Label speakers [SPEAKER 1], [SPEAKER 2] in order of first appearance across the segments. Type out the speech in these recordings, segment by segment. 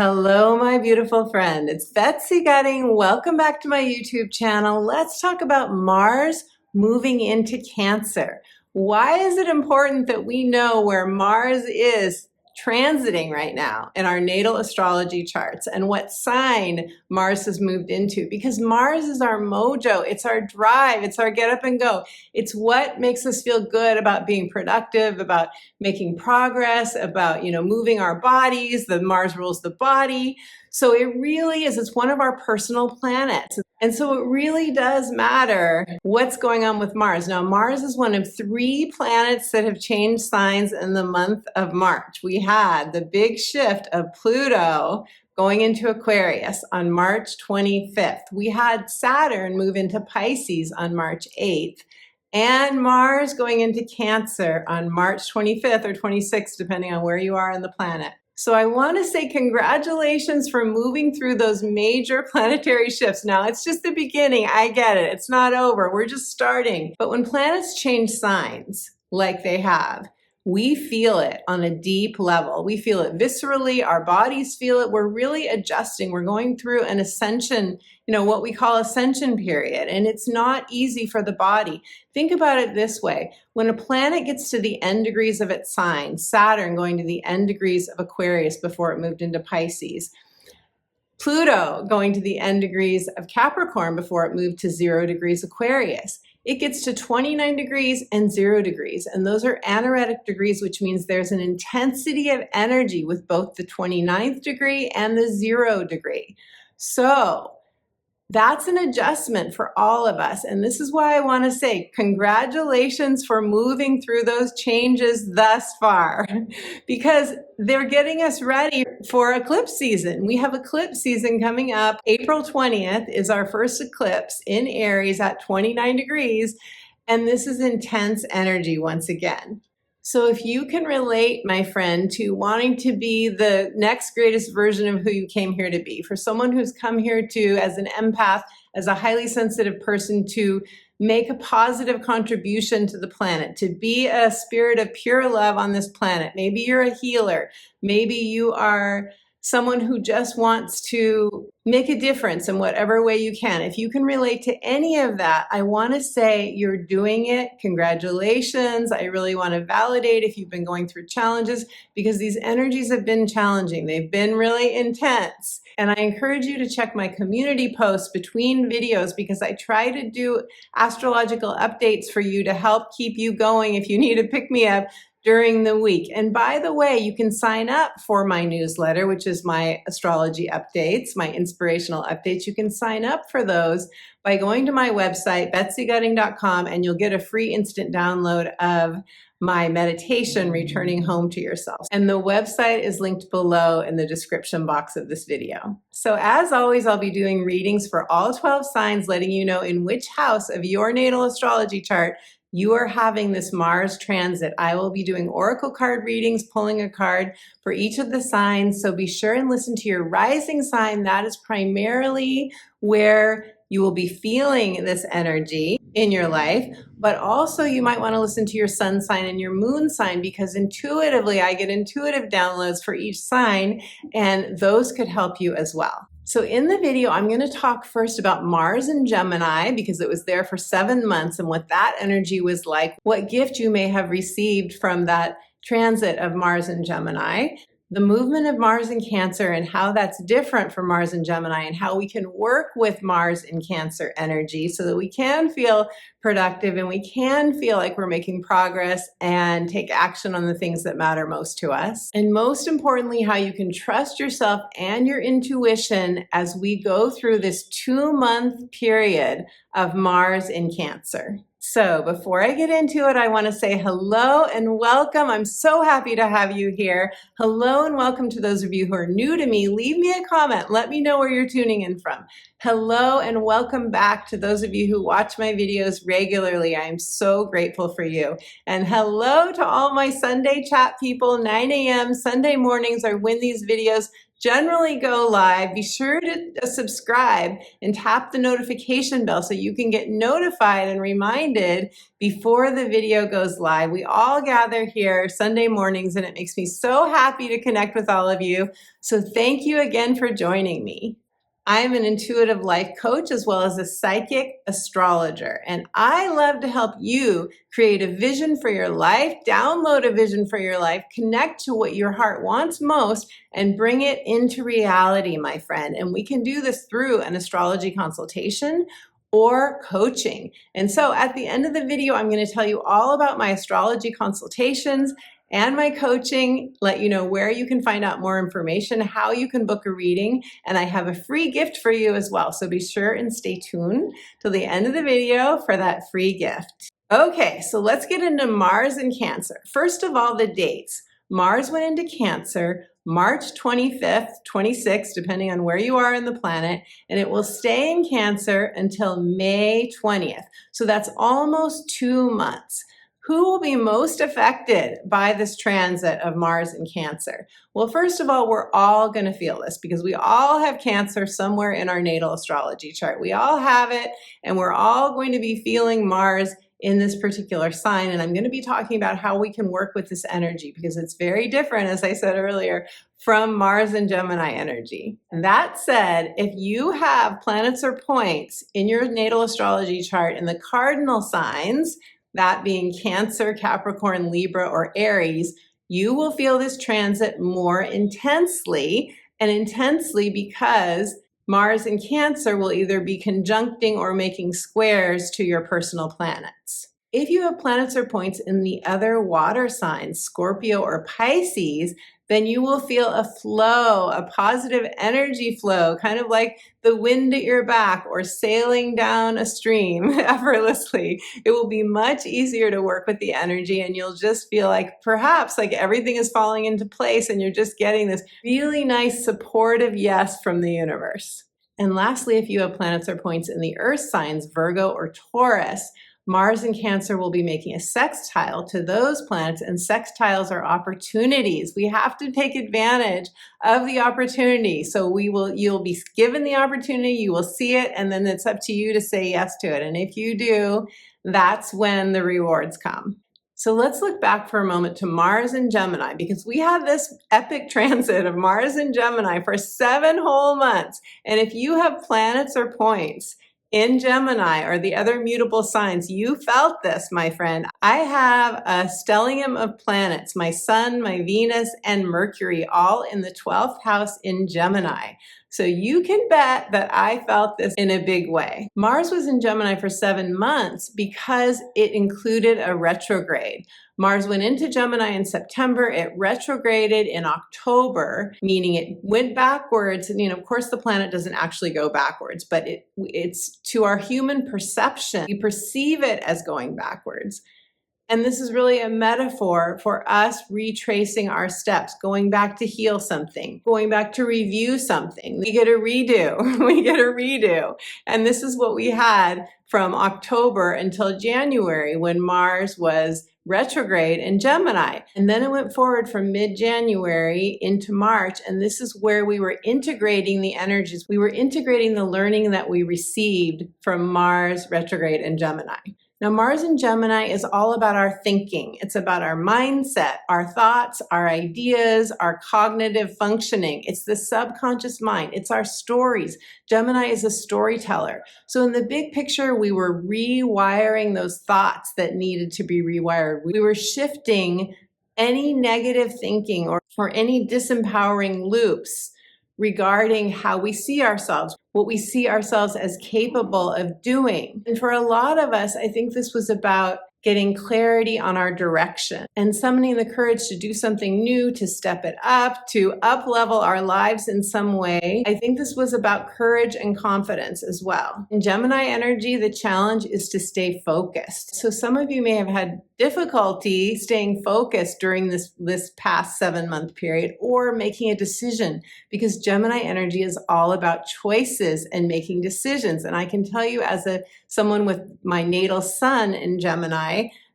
[SPEAKER 1] Hello, my beautiful friend. It's Betsy Gutting. Welcome back to my YouTube channel. Let's talk about Mars moving into Cancer. Why is it important that we know where Mars is transiting right now in our natal astrology charts and what sign Mars has moved into? Because Mars is our mojo, it's our drive, it's our get up and go. It's what makes us feel good about being productive, about making progress, about, moving our bodies. The Mars rules the body. So it really is, it's one of our personal planets. And so it really does matter what's going on with Mars. Now, Mars is one of 3 planets that have changed signs in the month of March. We had the big shift of Pluto going into Aquarius on March 25th. We had Saturn move into Pisces on March 8th. And Mars going into Cancer on March 25th or 26th, depending on where you are on the planet. So I want to say congratulations for moving through those major planetary shifts. Now, it's just the beginning. I get it. It's not over. We're just starting. But when planets change signs like they have, we feel it on a deep level. We feel it viscerally. Our bodies feel it. We're really adjusting. We're going through an ascension, what we call ascension period. And it's not easy for the body. Think about it this way. When a planet gets to the end degrees of its sign, Saturn going to the end degrees of Aquarius before it moved into Pisces, Pluto going to the end degrees of Capricorn before it moved to 0 degrees Aquarius, it gets to 29 degrees and 0 degrees. And those are anaretic degrees, which means there's an intensity of energy with both the 29th degree and the 0 degree. So that's an adjustment for all of us. And this is why I want to say congratulations for moving through those changes thus far, because they're getting us ready for eclipse season. We have eclipse season coming up. April 20th is our first eclipse in Aries at 29 degrees. And this is intense energy once again. So if you can relate, my friend, to wanting to be the next greatest version of who you came here to be, for someone who's come here to, as an empath, as a highly sensitive person, to make a positive contribution to the planet, to be a spirit of pure love on this planet. Maybe you're a healer. Maybe you are someone who just wants to make a difference in whatever way you can. If you can relate to any of that, I want to say you're doing it. Congratulations. I really want to validate if you've been going through challenges, because these energies have been challenging. They've been really intense. And I encourage you to check my community posts between videos, because I try to do astrological updates for you to help keep you going if you need to pick me up during the week. And by the way, you can sign up for my newsletter, which is my astrology updates, my inspirational updates. You can sign up for those by going to my website, betsygutting.com, and you'll get a free instant download of my meditation, Returning Home to Yourself. And the website is linked below in the description box of this video. So as always, I'll be doing readings for all 12 signs, letting you know in which house of your natal astrology chart you are having this Mars transit. I will be doing oracle card readings, pulling a card for each of the signs. So be sure and listen to your rising sign. That is primarily where you will be feeling this energy in your life, but also you might want to listen to your sun sign and your moon sign, because intuitively I get intuitive downloads for each sign, and those could help you as well. So in the video, I'm going to talk first about Mars in Gemini, because it was there for 7 months, and what that energy was like, what gift you may have received from that transit of Mars in Gemini, the movement of Mars in Cancer and how that's different from Mars in Gemini, and how we can work with Mars in Cancer energy so that we can feel productive and we can feel like we're making progress and take action on the things that matter most to us. And most importantly, how you can trust yourself and your intuition as we go through this 2-month period of Mars in Cancer. So before I get into it, I want to say hello and welcome. I'm so happy to have you here. Hello and welcome to those of you who are new to me. Leave me a comment. Let me know where you're tuning in from. Hello and welcome back to those of you who watch my videos regularly. I am so grateful for you. And hello to all my Sunday chat people, 9 a.m. Sunday mornings are when these videos generally go live, be sure to subscribe and tap the notification bell so you can get notified and reminded before the video goes live. We all gather here Sunday mornings, and it makes me so happy to connect with all of you. So thank you again for joining me. I am an intuitive life coach as well as a psychic astrologer, and I love to help you create a vision for your life, download a vision for your life, connect to what your heart wants most, and bring it into reality, my friend. And we can do this through an astrology consultation or coaching. And so at the end of the video, I'm going to tell you all about my astrology consultations and my coaching, let you know where you can find out more information, how you can book a reading, and I have a free gift for you as well. So be sure and stay tuned till the end of the video for that free gift. Okay, so let's get into Mars and Cancer. First of all, the dates. Mars went into Cancer March 25th, 26th, depending on where you are in the planet, and it will stay in Cancer until May 20th. So that's almost 2 months. Who will be most affected by this transit of Mars in Cancer? Well, first of all, we're all going to feel this because we all have Cancer somewhere in our natal astrology chart. We all have it, and we're all going to be feeling Mars in this particular sign. And I'm going to be talking about how we can work with this energy because it's very different, as I said earlier, from Mars and Gemini energy. That said, if you have planets or points in your natal astrology chart in the cardinal signs, that being Cancer, Capricorn, Libra, or Aries, you will feel this transit more intensely, and intensely because Mars in Cancer will either be conjuncting or making squares to your personal planets. If you have planets or points in the other water signs, Scorpio or Pisces, then you will feel a flow, a positive energy flow, kind of like the wind at your back or sailing down a stream effortlessly. It will be much easier to work with the energy, and you'll just feel like perhaps like everything is falling into place and you're just getting this really nice supportive yes from the universe. And lastly, if you have planets or points in the earth signs, Virgo or Taurus, Mars in Cancer will be making a sextile to those planets, and sextiles are opportunities. We have to take advantage of the opportunity. So you'll be given the opportunity, you will see it, and then it's up to you to say yes to it. And if you do, that's when the rewards come. So let's look back for a moment to Mars and Gemini, because we had this epic transit of Mars and Gemini for 7 whole months. And if you have planets or points in Gemini or the other mutable signs, you felt this, my friend. I have a stellium of planets, my Sun, my Venus, and Mercury, all in the 12th house in Gemini. So you can bet that I felt this in a big way. Mars was in Gemini for 7 months because it included a retrograde. Mars went into Gemini in September, it retrograded in October, meaning it went backwards. And, of course, the planet doesn't actually go backwards, but it's to our human perception, we perceive it as going backwards. And this is really a metaphor for us retracing our steps, going back to heal something, going back to review something. We get a redo, we get a redo. And this is what we had from October until January when Mars was retrograde in Gemini. And then it went forward from mid-January into March. And this is where we were integrating the energies. We were integrating the learning that we received from Mars retrograde in Gemini. Now, Mars in Gemini is all about our thinking. It's about our mindset, our thoughts, our ideas, our cognitive functioning. It's the subconscious mind. It's our stories. Gemini is a storyteller. So in the big picture, we were rewiring those thoughts that needed to be rewired. We were shifting any negative thinking or any disempowering loops regarding how we see ourselves, what we see ourselves as capable of doing. And for a lot of us, I think this was about getting clarity on our direction and summoning the courage to do something new, to step it up, to up-level our lives in some way. I think this was about courage and confidence as well. In Gemini energy, the challenge is to stay focused. So some of you may have had difficulty staying focused during this past 7-month period or making a decision, because Gemini energy is all about choices and making decisions. And I can tell you, as someone with my natal sun in Gemini,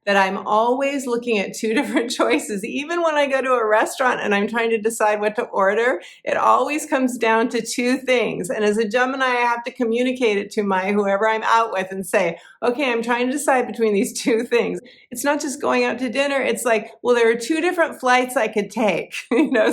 [SPEAKER 1] that I'm always looking at two different choices. Even when I go to a restaurant and I'm trying to decide what to order, it always comes down to two things. And as a Gemini, I have to communicate it to my whoever I'm out with and say, okay, I'm trying to decide between these two things. It's not just going out to dinner. It's like, well, there are two different flights I could take,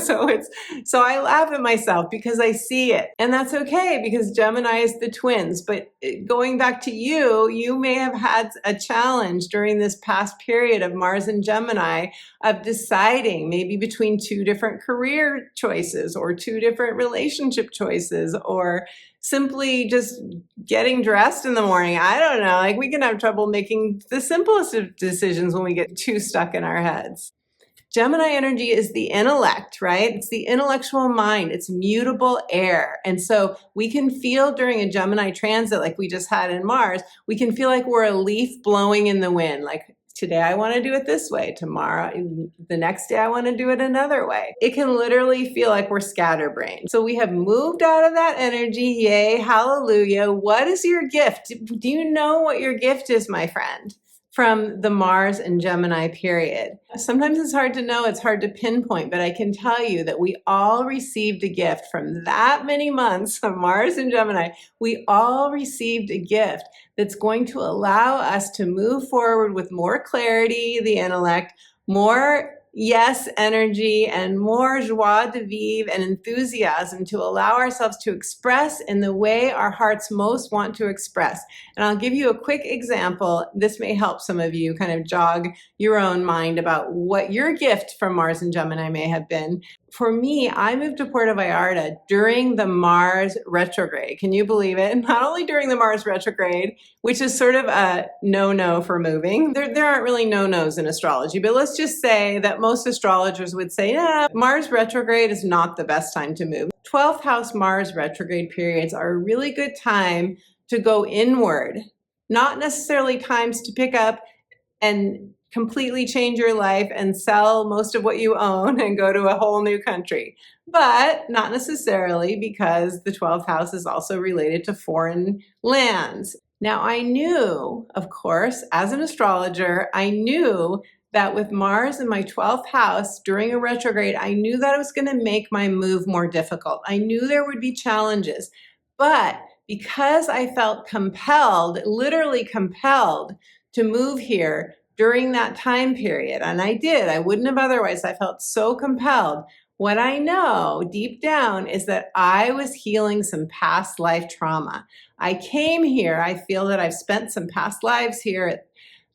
[SPEAKER 1] so I laugh at myself because I see it, and that's okay because Gemini is the twins. But going back to you, you may have had a challenge during this past period of Mars and Gemini of deciding maybe between two different career choices or two different relationship choices, or simply just getting dressed in the morning. I don't know, like we can have trouble making the simplest of decisions when we get too stuck in our heads. Gemini energy is the intellect, right? It's the intellectual mind. It's mutable air. And so we can feel during a Gemini transit like we just had in Mars, we can feel like we're a leaf blowing in the wind. Like today I want to do it this way. Tomorrow, the next day I want to do it another way. It can literally feel like we're scatterbrained. So we have moved out of that energy. Yay, hallelujah. What is your gift? Do you know what your gift is, my friend? From the Mars and Gemini period. Sometimes it's hard to know, it's hard to pinpoint, but I can tell you that we all received a gift from that many months of Mars and Gemini. We all received a gift that's going to allow us to move forward with more clarity, the intellect, more yes energy, and more joie de vivre and enthusiasm to allow ourselves to express in the way our hearts most want to express. And I'll give you a quick example. This may help some of you kind of jog your own mind about what your gift from Mars and Gemini may have been. For me, I moved to Puerto Vallarta during the Mars retrograde. Can you believe it? Not only during the Mars retrograde, which is sort of a no-no for moving. There aren't really no-nos in astrology, but let's just say that most astrologers would say, yeah, Mars retrograde is not the best time to move. 12th house Mars retrograde periods are a really good time to go inward, not necessarily times to pick up and completely change your life and sell most of what you own and go to a whole new country. But not necessarily, because the 12th house is also related to foreign lands. Now, I knew, of course, as an astrologer, I knew that with Mars in my 12th house during a retrograde, I knew that it was going to make my move more difficult. I knew there would be challenges, but because I felt compelled, literally compelled, to move here during that time period, and I did, I wouldn't have otherwise, I felt so compelled. What I know deep down is that I was healing some past life trauma. I came here, I feel that I've spent some past lives here,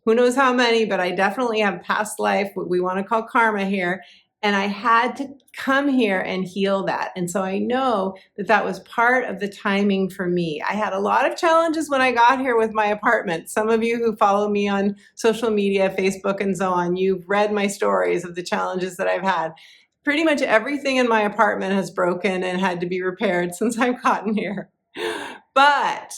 [SPEAKER 1] who knows how many, but I definitely have past life, what we want to call karma here. And I had to come here and heal that. And so I know that that was part of the timing for me. I had a lot of challenges when I got here with my apartment. Some of you who follow me on social media, Facebook and so on, you've read my stories of the challenges that I've had. Pretty much everything in my apartment has broken and had to be repaired since I've gotten here. But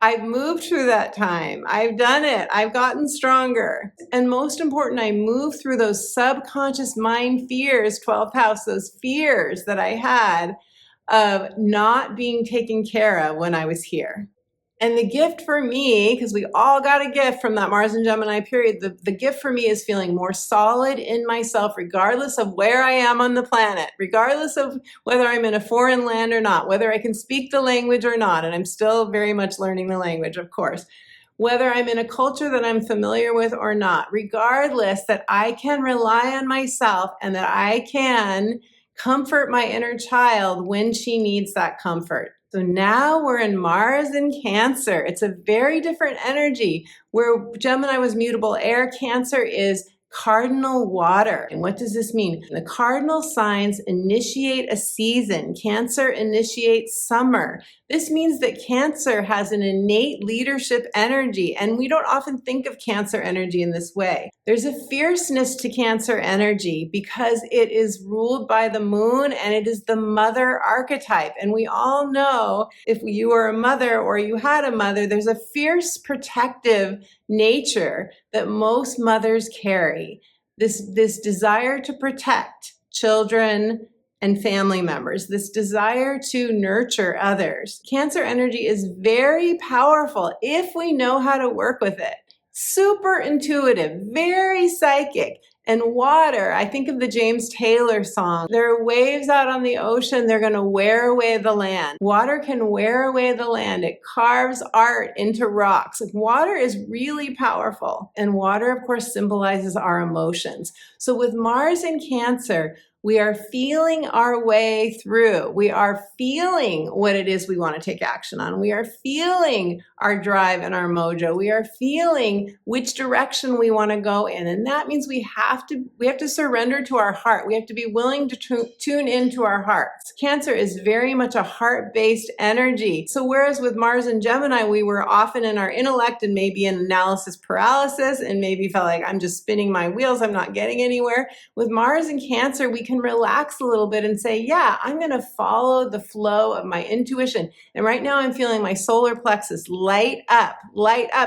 [SPEAKER 1] I've moved through that time. I've done it. I've gotten stronger. And most important, I moved through those subconscious mind fears, 12th house, those fears that I had of not being taken care of when I was here. And the gift for me, because we all got a gift from that Mars and Gemini period, the gift for me is feeling more solid in myself, regardless of where I am on the planet, regardless of whether I'm in a foreign land or not, whether I can speak the language or not, and I'm still very much learning the language, of course, whether I'm in a culture that I'm familiar with or not, regardless, that I can rely on myself and that I can comfort my inner child when she needs that comfort. So now we're in Mars in Cancer. It's a very different energy. Where Gemini was mutable air, Cancer is cardinal water. And what does this mean? The cardinal signs initiate a season. Cancer initiates summer. This means that Cancer has an innate leadership energy, and we don't often think of Cancer energy in this way. There's a fierceness to Cancer energy because it is ruled by the moon and it is the mother archetype. And we all know if you were a mother or you had a mother, there's a fierce protective nature that most mothers carry. This desire to protect children and family members, this desire to nurture others. Cancer energy is very powerful if we know how to work with it. super intuitive, very psychic. And water, I think of the James Taylor song. There are waves out on the ocean, they're gonna wear away the land. Water can wear away the land. It carves art into rocks. Like, water is really powerful. And water, of course, symbolizes our emotions. So with Mars in Cancer, we are feeling our way through. We are feeling what it is we want to take action on. We are feeling our drive and our mojo. We are feeling which direction we want to go in. And that means we have to surrender to our heart. We have to be willing to tune into our hearts. Cancer is very much a heart-based energy. So whereas with Mars and Gemini, we were often in our intellect and maybe in analysis paralysis and maybe felt like I'm just spinning my wheels, I'm not getting anywhere. With Mars and Cancer, we can relax a little bit and say, yeah, I'm going to follow the flow of my intuition. And right now I'm feeling my solar plexus light up.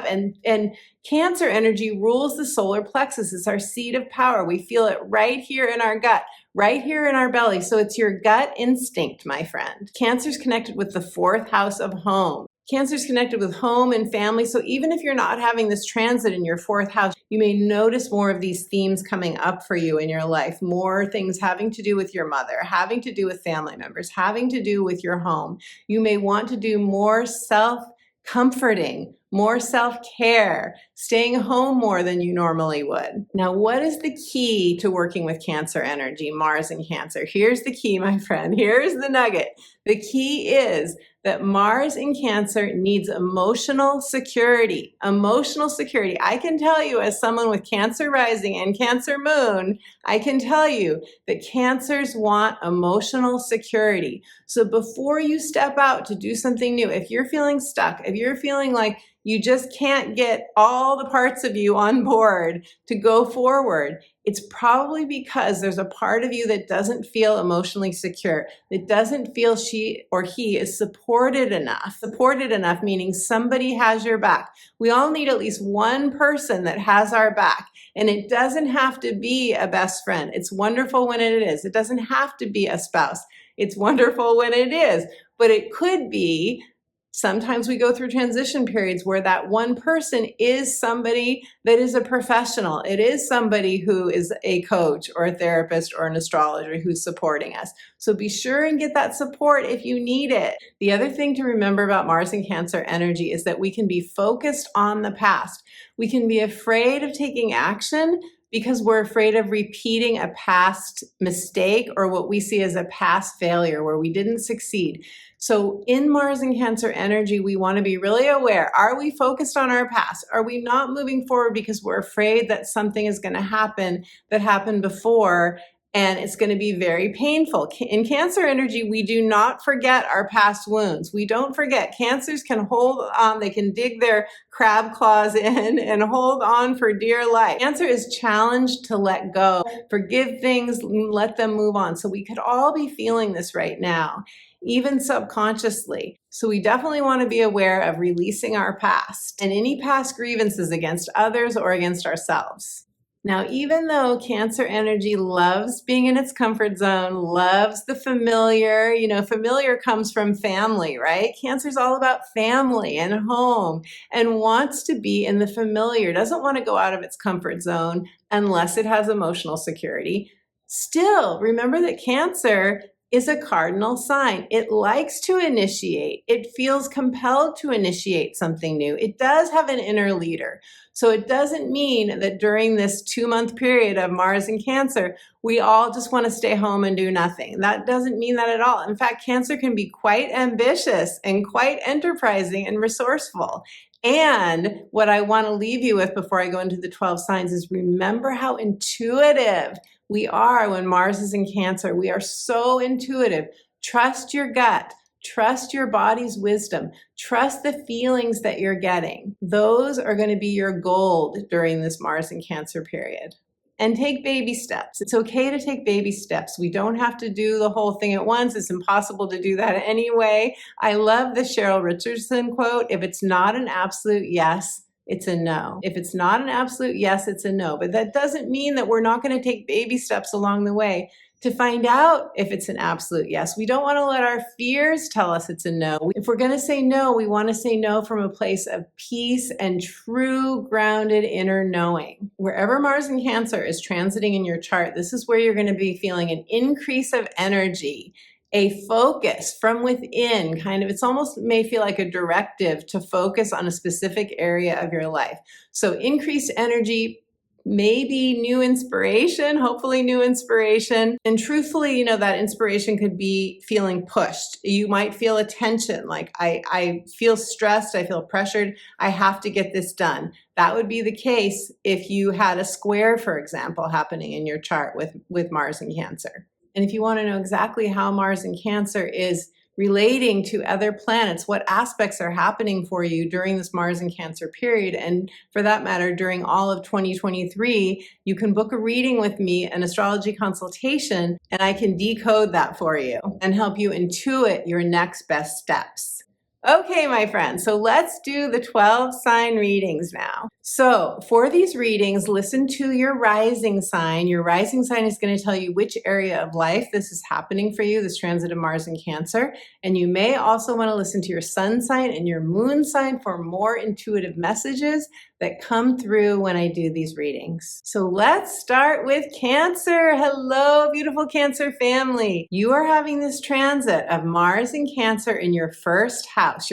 [SPEAKER 1] And Cancer energy rules the solar plexus. It's our seat of power. We feel it right here in our gut, right here in our belly. So it's your gut instinct, my friend. Cancer's connected with the 4th house of home. Cancer's connected with home and family. So even if you're not having this transit in your 4th house, you may notice more of these themes coming up for you in your life. More things having to do with your mother, having to do with family members, having to do with your home. You may want to do more self-comforting, more self-care, staying home more than you normally would. Now, what is the key to working with Cancer energy, Mars and Cancer? Here's the key, my friend. Here's the nugget. The key is that Mars in Cancer needs emotional security. Emotional security. I can tell you, as someone with Cancer rising and Cancer moon, I can tell you that Cancers want emotional security. So before you step out to do something new, if you're feeling stuck, if you're feeling like you just can't get all the parts of you on board to go forward, it's probably because there's a part of you that doesn't feel emotionally secure, that doesn't feel she or he is supported enough. Supported enough meaning somebody has your back. We all need at least one person that has our back. And it doesn't have to be a best friend. It's wonderful when it is. It doesn't have to be a spouse. It's wonderful when it is. But it could be. Sometimes we go through transition periods where that one person is somebody that is a professional. It is somebody who is a coach or a therapist or an astrologer who's supporting us. So be sure and get that support if you need it. The other thing to remember about Mars and Cancer energy is that we can be focused on the past. We can be afraid of taking action because we're afraid of repeating a past mistake or what we see as a past failure where we didn't succeed. So in Mars and Cancer energy, we want to be really aware. Are we focused on our past? Are we not moving forward because we're afraid that something is going to happen that happened before and it's going to be very painful? In Cancer energy, we do not forget our past wounds. We don't forget. Cancers can hold on. They can dig their crab claws in and hold on for dear life. Cancer is challenged to let go, forgive things, let them move on. So we could all be feeling this right now, even subconsciously. So we definitely want to be aware of releasing our past and any past grievances against others or against ourselves. Now, even though Cancer energy loves being in its comfort zone, loves the familiar, familiar comes from family, right? Cancer's all about family and home and wants to be in the familiar, doesn't want to go out of its comfort zone unless it has emotional security. Still, remember that Cancer is a cardinal sign. It likes to initiate. It feels compelled to initiate something new. It does have an inner leader. So it doesn't mean that during this 2-month period of Mars in Cancer, we all just want to stay home and do nothing. That doesn't mean that at all. In fact, Cancer can be quite ambitious and quite enterprising and resourceful. And what I want to leave you with before I go into the 12 signs is remember how intuitive we are when Mars is in Cancer. We are so intuitive. Trust your gut. Trust your body's wisdom. Trust the feelings that you're getting. Those are going to be your gold during this Mars in Cancer period. And take baby steps. It's okay to take baby steps. We don't have to do the whole thing at once. It's impossible to do that anyway. I love the Cheryl Richardson quote, if it's not an absolute yes, it's a no. If it's not an absolute yes, it's a no. But that doesn't mean that we're not going to take baby steps along the way. to find out if it's an absolute yes. We don't want to let our fears tell us it's a no. If we're going to say no, we want to say no from a place of peace and true grounded inner knowing. Wherever Mars in Cancer is transiting in your chart, this is where you're going to be feeling an increase of energy, a focus from within, kind of, it's almost may feel like a directive to focus on a specific area of your life. So increased energy, maybe new inspiration, hopefully new inspiration. And truthfully, that inspiration could be feeling pushed. You might feel a tension, like I feel stressed, I feel pressured, I have to get this done. That would be the case if you had a square, for example, happening in your chart with Mars in Cancer. And if you want to know exactly how Mars in Cancer is relating to other planets, what aspects are happening for you during this Mars in Cancer period, and for that matter, during all of 2023, you can book a reading with me, an astrology consultation, and I can decode that for you and help you intuit your next best steps. Okay, my friends, so let's do the 12 sign readings now. So for these readings, listen to your rising sign. Your rising sign is going to tell you which area of life this is happening for you, this transit of Mars in Cancer. And you may also want to listen to your sun sign and your moon sign for more intuitive messages that come through when I do these readings. So let's start with Cancer. Hello, beautiful Cancer family. You are having this transit of Mars in Cancer in your first house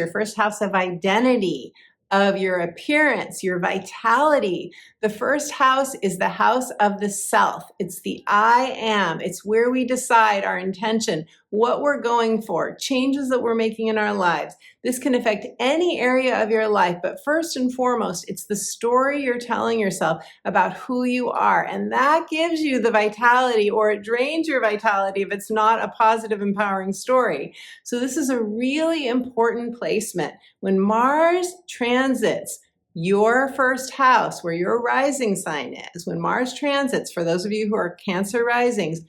[SPEAKER 1] of identity, of your appearance, your vitality. The first house is the house of the self. It's the I am. It's where we decide our intention, what we're going for, changes that we're making in our lives. This can affect any area of your life, but first and foremost, it's the story you're telling yourself about who you are. And that gives you the vitality, or it drains your vitality if it's not a positive, empowering story. So this is a really important placement. When Mars transits your first house, where your rising sign is, when Mars transits, for those of you who are Cancer risings,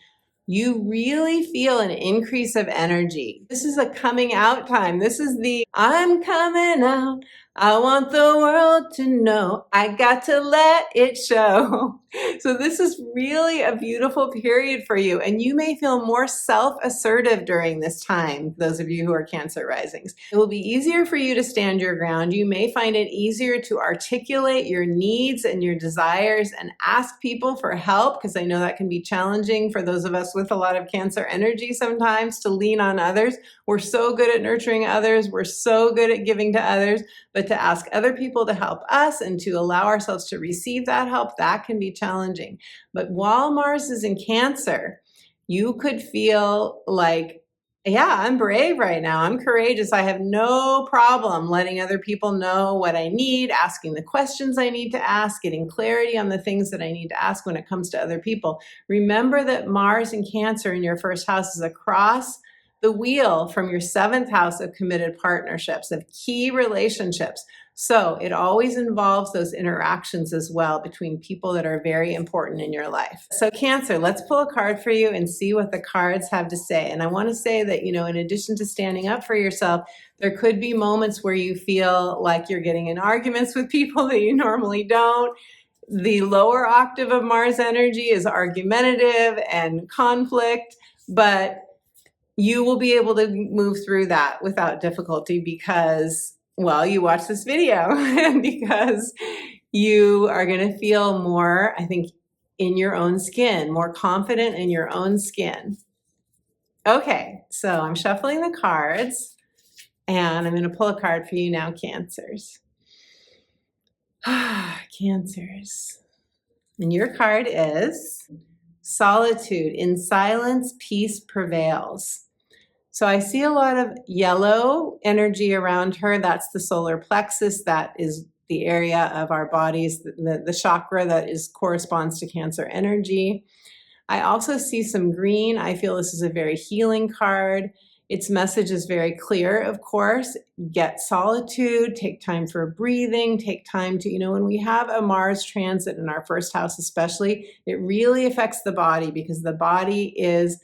[SPEAKER 1] you really feel an increase of energy. This is a coming out time. This is the I'm coming out. I want the world to know. I got to let it show. So this is really a beautiful period for you. And you may feel more self-assertive during this time, those of you who are Cancer risings. It will be easier for you to stand your ground. You may find it easier to articulate your needs and your desires and ask people for help, because I know that can be challenging for those of us with a lot of Cancer energy sometimes, to lean on others. We're so good at nurturing others. We're so good at giving to others, but to ask other people to help us and to allow ourselves to receive that help, that can be challenging. But while Mars is in Cancer, you could feel like, yeah, I'm brave right now. I'm courageous. I have no problem letting other people know what I need, asking the questions I need to ask, getting clarity on the things that I need to ask when it comes to other people. Remember that Mars in Cancer in your first house is across the wheel from your seventh house of committed partnerships, of key relationships. So it always involves those interactions as well between people that are very important in your life. So Cancer, let's pull a card for you and see what the cards have to say. And I want to say that, in addition to standing up for yourself, there could be moments where you feel like you're getting in arguments with people that you normally don't. The lower octave of Mars energy is argumentative and conflict, but you will be able to move through that without difficulty because, well, you watch this video and because you are going to feel more, I think, in your own skin, more confident in your own skin. Okay, so I'm shuffling the cards and I'm going to pull a card for you now, Cancers. Cancers. And your card is Solitude. In silence, peace prevails. So I see a lot of yellow energy around her. That's the solar plexus. That is the area of our bodies, the chakra that corresponds to Cancer energy. I also see some green. I feel this is a very healing card. Its message is very clear, of course. Get solitude, take time for breathing, take time to, when we have a Mars transit in our first house especially, it really affects the body because the body is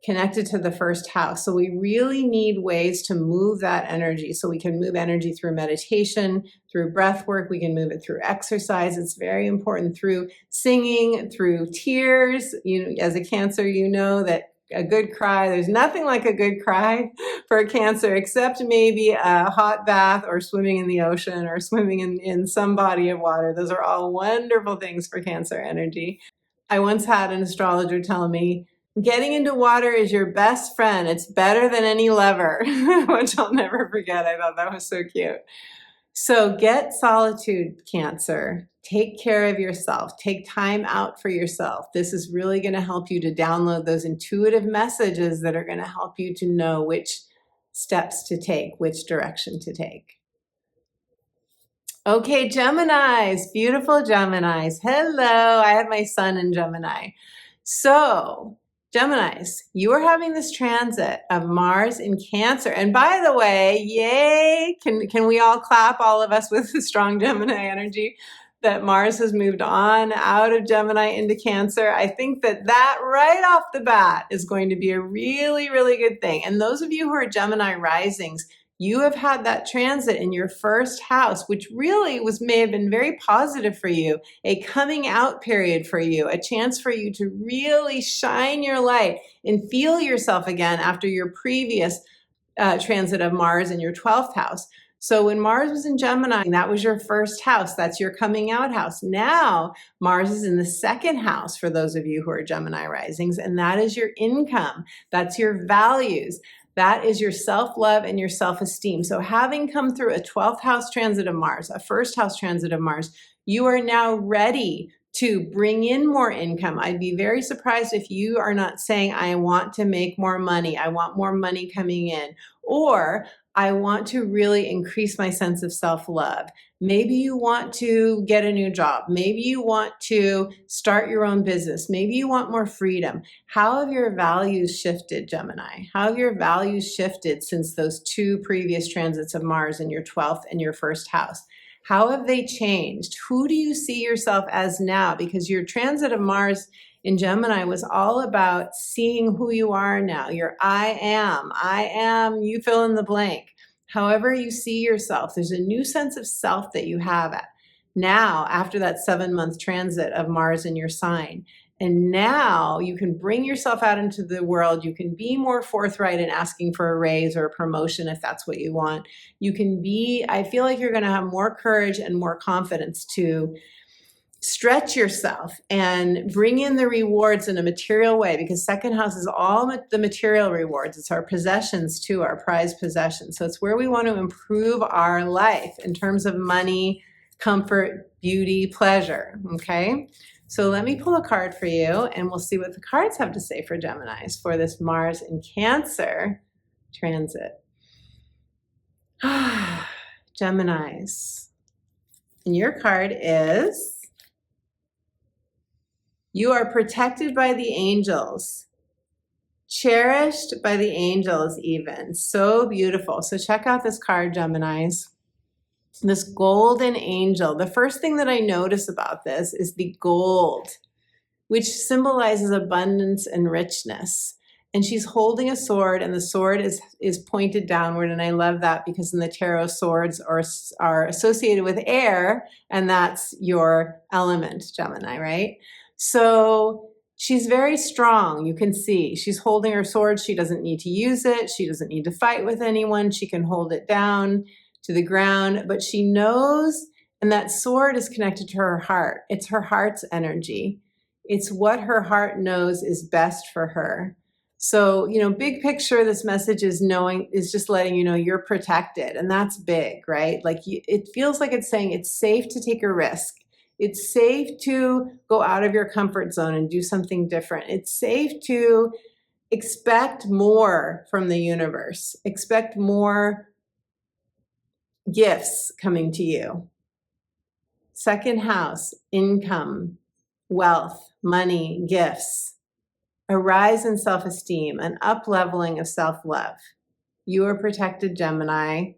[SPEAKER 1] connected to the first house. So we really need ways to move that energy. So we can move energy through meditation, through breath work. We can move it through exercise. It's very important through singing, through tears. You know, as a Cancer, you know that a good cry, there's nothing like a good cry for a Cancer, except maybe a hot bath or swimming in the ocean or swimming in some body of water. Those are all wonderful things for Cancer energy. I once had an astrologer tell me, getting into water is your best friend. It's better than any lover, which I'll never forget. I thought that was so cute. So get solitude, Cancer. Take care of yourself. Take time out for yourself. This is really going to help you to download those intuitive messages that are going to help you to know which steps to take, which direction to take. Okay, Geminis, beautiful Geminis. Hello, I have my sun in Gemini. So, Geminis, you are having this transit of Mars in Cancer. And by the way, yay, can we all clap, all of us with strong Gemini energy, that Mars has moved on out of Gemini into Cancer? I think that right off the bat is going to be a really, really good thing. And those of you who are Gemini risings, you have had that transit in your first house, which really may have been very positive for you, a coming out period for you, a chance for you to really shine your light and feel yourself again after your previous transit of Mars in your 12th house. So when Mars was in Gemini, that was your first house. That's your coming out house. Now, Mars is in the second house for those of you who are Gemini risings, and that is your income. That's your values. That is your self-love and your self-esteem. So having come through a 12th house transit of Mars, a first house transit of Mars, you are now ready to bring in more income. I'd be very surprised if you are not saying, I want to make more money. I want more money coming in. Or I want to really increase my sense of self-love. Maybe you want to get a new job. Maybe you want to start your own business. Maybe you want more freedom. How have your values shifted, Gemini? How have your values shifted since those two previous transits of Mars in your 12th and your first house? How have they changed? Who do you see yourself as now? Because your transit of Mars in Gemini was all about seeing who you are now. Your I am, you fill in the blank. However you see yourself, there's a new sense of self that you have now after that 7-month transit of Mars in your sign. And now you can bring yourself out into the world. You can be more forthright in asking for a raise or a promotion if that's what you want. You can be, I feel like you're going to have more courage and more confidence to stretch yourself and bring in the rewards in a material way, because second house is all the material rewards. It's our possessions too, our prized possessions. So it's where we want to improve our life in terms of money, comfort, beauty, pleasure. Okay. So let me pull a card for you and we'll see what the cards have to say for Geminis for this Mars in Cancer transit. Geminis. And your card is, you are protected by the angels, cherished by the angels even. So beautiful. So check out this card, Geminis. This golden angel. The first thing that I notice about this is the gold, which symbolizes abundance and richness. And she's holding a sword, and the sword is pointed downward. And I love that because in the tarot, swords are associated with air, and that's your element, Gemini, right? So she's very strong. You can see she's holding her sword. She doesn't need to use it. She doesn't need to fight with anyone. She can hold it down to the ground, but she knows, and that sword is connected to her heart. It's her heart's energy. It's what her heart knows is best for her. So, big picture, this message is just letting you know you're protected, and that's big, right? Like it feels like it's saying it's safe to take a risk. It's safe to go out of your comfort zone and do something different. It's safe to expect more from the universe. Expect more gifts coming to you. Second house, income, wealth, money, gifts, a rise in self-esteem, an up-leveling of self-love. You are protected, Gemini.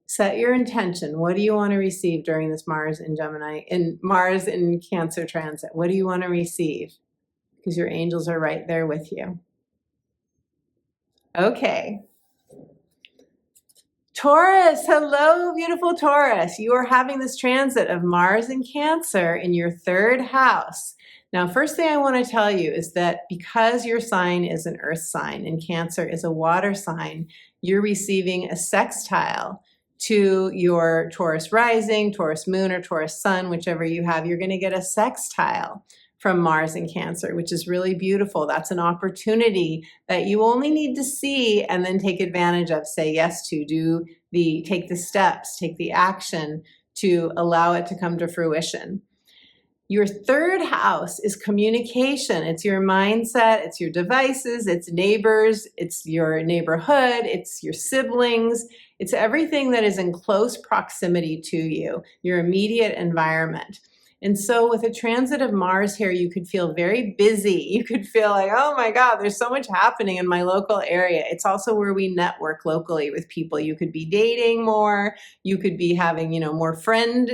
[SPEAKER 1] Set your intention. What do you want to receive during this Mars in Gemini, in Mars in Cancer transit? What do you want to receive? Because your angels are right there with you. Okay. Taurus, hello, beautiful Taurus. You are having this transit of Mars and Cancer in your third house. Now, first thing I want to tell you is that because your sign is an earth sign and Cancer is a water sign, you're receiving a sextile to your Taurus rising, Taurus moon, or Taurus sun, whichever you have. You're going to get a sextile from Mars and Cancer, which is really beautiful. That's an opportunity that you only need to see and then take advantage of, say yes to, take the steps, take the action to allow it to come to fruition. Your third house is communication. It's your mindset, it's your devices, it's neighbors, it's your neighborhood, it's your siblings, it's everything that is in close proximity to you, your immediate environment. And so with a transit of Mars here, you could feel very busy. You could feel like, oh my God, there's so much happening in my local area. It's also where we network locally with people. You could be dating more. You could be having, more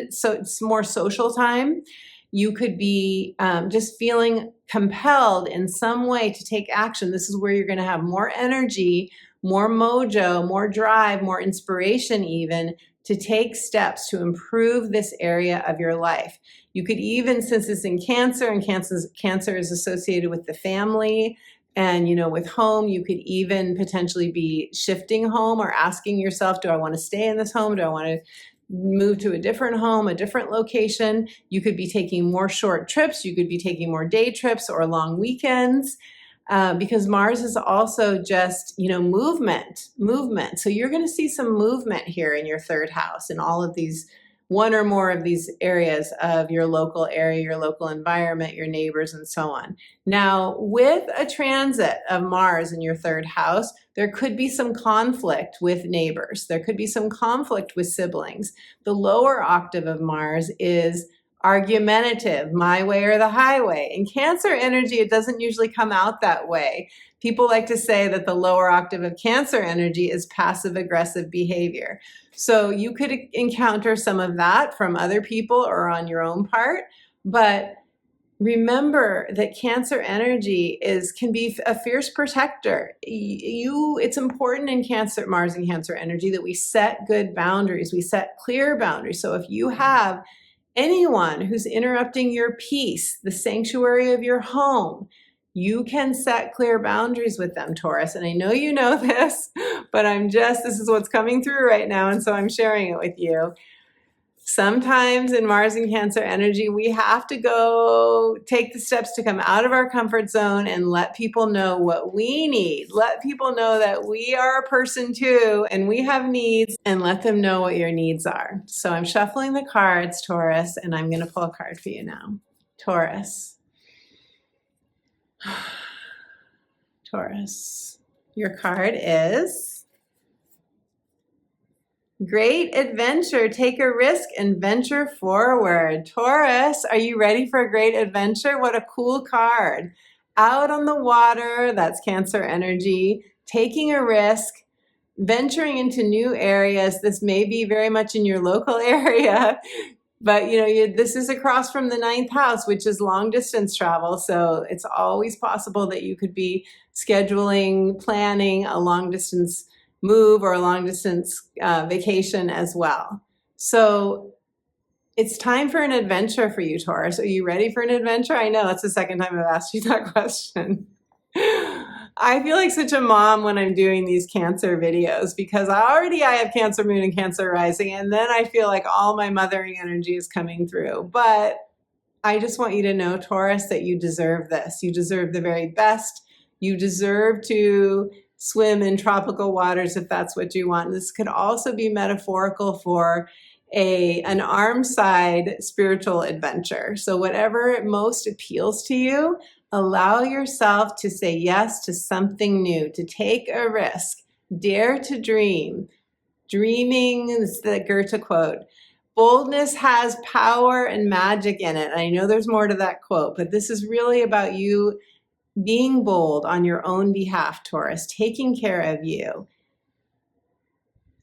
[SPEAKER 1] so it's more social time. You could be just feeling compelled in some way to take action. This is where you're going to have more energy, more mojo, more drive, more inspiration even to take steps to improve this area of your life. You could even, since it's in Cancer, and Cancer is associated with the family and, with home, you could even potentially be shifting home or asking yourself, do I want to stay in this home? Do I want to move to a different home, a different location? You could be taking more short trips. You could be taking more day trips or long weekends. Because Mars is also just, movement. So you're going to see some movement here in your third house in all of these, one or more of these areas of your local area, your local environment, your neighbors, and so on. Now, with a transit of Mars in your third house, there could be some conflict with neighbors. There could be some conflict with siblings. The lower octave of Mars is argumentative, my way or the highway. In Cancer energy, it doesn't usually come out that way. People like to say that the lower octave of Cancer energy is passive aggressive behavior. So you could encounter some of that from other people or on your own part, but remember that Cancer energy can be a fierce protector. It's important in Mars and Cancer energy that we set good boundaries. We set clear boundaries. So if you have anyone who's interrupting your peace, the sanctuary of your home, you can set clear boundaries with them, Taurus. And I know you know this, but this is what's coming through right now. And so I'm sharing it with you. Sometimes in Mars and Cancer energy, we have to go take the steps to come out of our comfort zone and let people know what we need. Let people know that we are a person too, and we have needs, and let them know what your needs are. So I'm shuffling the cards, Taurus, and I'm going to pull a card for you now. Taurus. Taurus. Your card is Great Adventure. Take a risk and venture forward. Taurus, are you ready for a great adventure? What a cool card. Out on the water, that's Cancer energy, taking a risk, venturing into new areas. This may be very much in your local area, but this is across from the 9th house, which is long distance travel. So it's always possible that you could be planning a long distance move or a long distance vacation as well. So it's time for an adventure for you, Taurus. Are you ready for an adventure? I know that's the second time I've asked you that question. I feel like such a mom when I'm doing these Cancer videos because I have Cancer moon and Cancer rising, and then I feel like all my mothering energy is coming through. But I just want you to know, Taurus, that you deserve this. You deserve the very best. You deserve to swim in tropical waters if that's what you want. This could also be metaphorical for an arm side spiritual adventure. So whatever most appeals to you, allow yourself to say yes to something new, to take a risk, dare to dream. Dreaming is the Goethe quote. Boldness has power and magic in it. I know there's more to that quote, but this is really about you being bold on your own behalf, Taurus, taking care of you.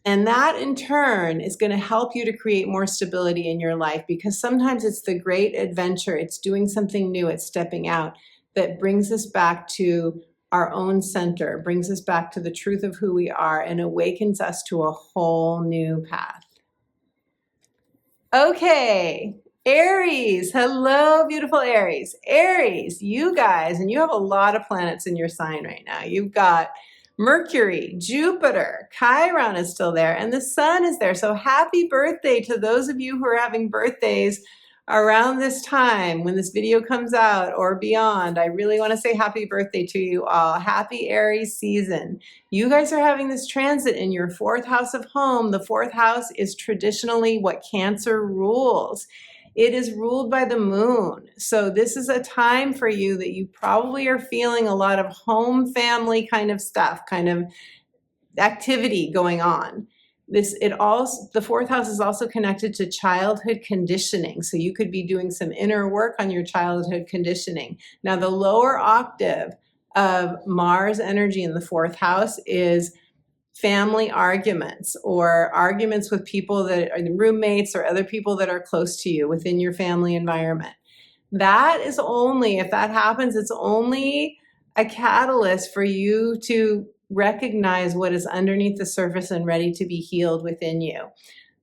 [SPEAKER 1] And that in turn is going to help you to create more stability in your life, because sometimes it's the great adventure, it's doing something new, it's stepping out that brings us back to our own center, brings us back to the truth of who we are, and awakens us to a whole new path. Okay, Aries. Hello, beautiful Aries. Aries, you guys, and you have a lot of planets in your sign right now. You've got Mercury, Jupiter, Chiron is still there, and the sun is there. So happy birthday to those of you who are having birthdays around this time when this video comes out or beyond. I really want to say happy birthday to you all. Happy Aries season. You guys are having this transit in your fourth house of home. The fourth house is traditionally what Cancer rules. It is ruled by the moon. So this is a time for you that you probably are feeling a lot of home family kind of stuff, kind of activity going on. The fourth house is also connected to childhood conditioning. So you could be doing some inner work on your childhood conditioning. Now, the lower octave of Mars energy in the fourth house is family arguments, or arguments with people that are roommates or other people that are close to you within your family environment. That is only, if that happens, it's only a catalyst for you to recognize what is underneath the surface and ready to be healed within you.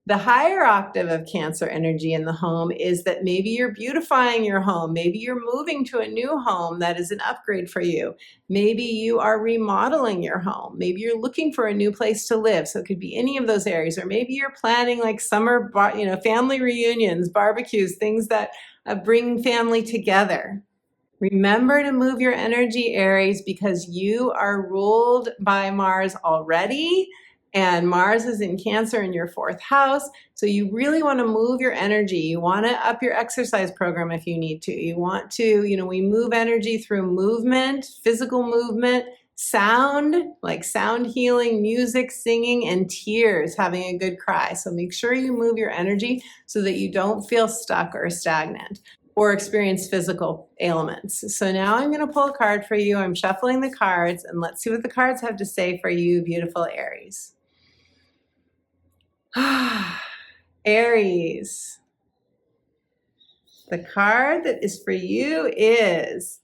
[SPEAKER 1] The higher octave of Cancer energy in the home is that maybe you're beautifying your home. Maybe you're moving to a new home that is an upgrade for you. Maybe you are remodeling your home. Maybe you're looking for a new place to live. So it could be any of those areas. Or maybe you're planning like summer, family reunions, barbecues, things that bring family together. Remember to move your energy, Aries, because you are ruled by Mars already, and Mars is in Cancer in your fourth house. So you really want to move your energy. You want to up your exercise program if you need to. You want to, we move energy through movement, physical movement, sound, like sound healing, music, singing, and tears, having a good cry. So make sure you move your energy so that you don't feel stuck or stagnant or experience physical ailments. So now I'm going to pull a card for you. I'm shuffling the cards, and let's see what the cards have to say for you, beautiful Aries. Aries. The card that is for you is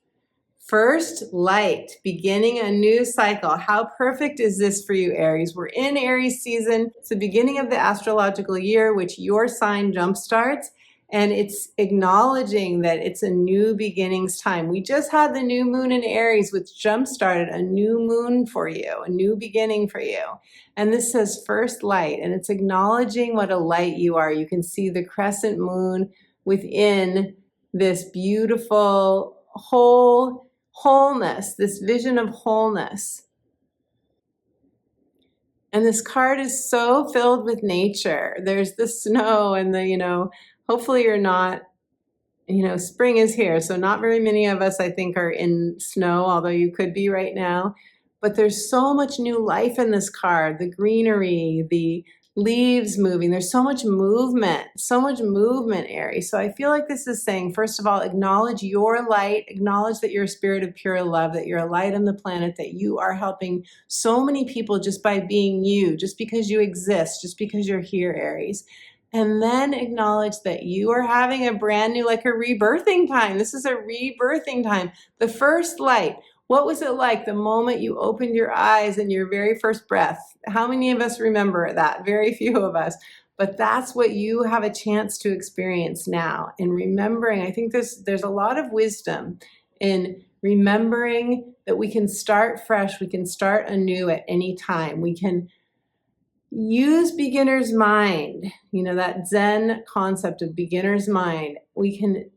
[SPEAKER 1] First Light, beginning a new cycle. How perfect is this for you, Aries? We're in Aries season. It's the beginning of the astrological year, which your sign jumpstarts. And it's acknowledging that it's a new beginnings time. We just had the new moon in Aries, which jump-started a new moon for you, a new beginning for you. And this says first light, and it's acknowledging what a light you are. You can see the crescent moon within this beautiful wholeness, this vision of wholeness. And this card is so filled with nature. There's the snow and the, hopefully you're not, spring is here. So not very many of us, I think, are in snow, although you could be right now. But there's so much new life in this card, the greenery, the leaves moving. There's so much movement, Aries. So I feel like this is saying, first of all, acknowledge your light, acknowledge that you're a spirit of pure love, that you're a light on the planet, that you are helping so many people just by being you, just because you exist, just because you're here, Aries. And then acknowledge that you are having a brand new, like a rebirthing time. This is a rebirthing time. The first light. What was it like the moment you opened your eyes and your very first breath? How many of us remember that? Very few of us. But that's what you have a chance to experience now. And remembering, I think there's a lot of wisdom in remembering that we can start fresh, we can start anew at any time. We can use beginner's mind, that Zen concept of beginner's mind. We can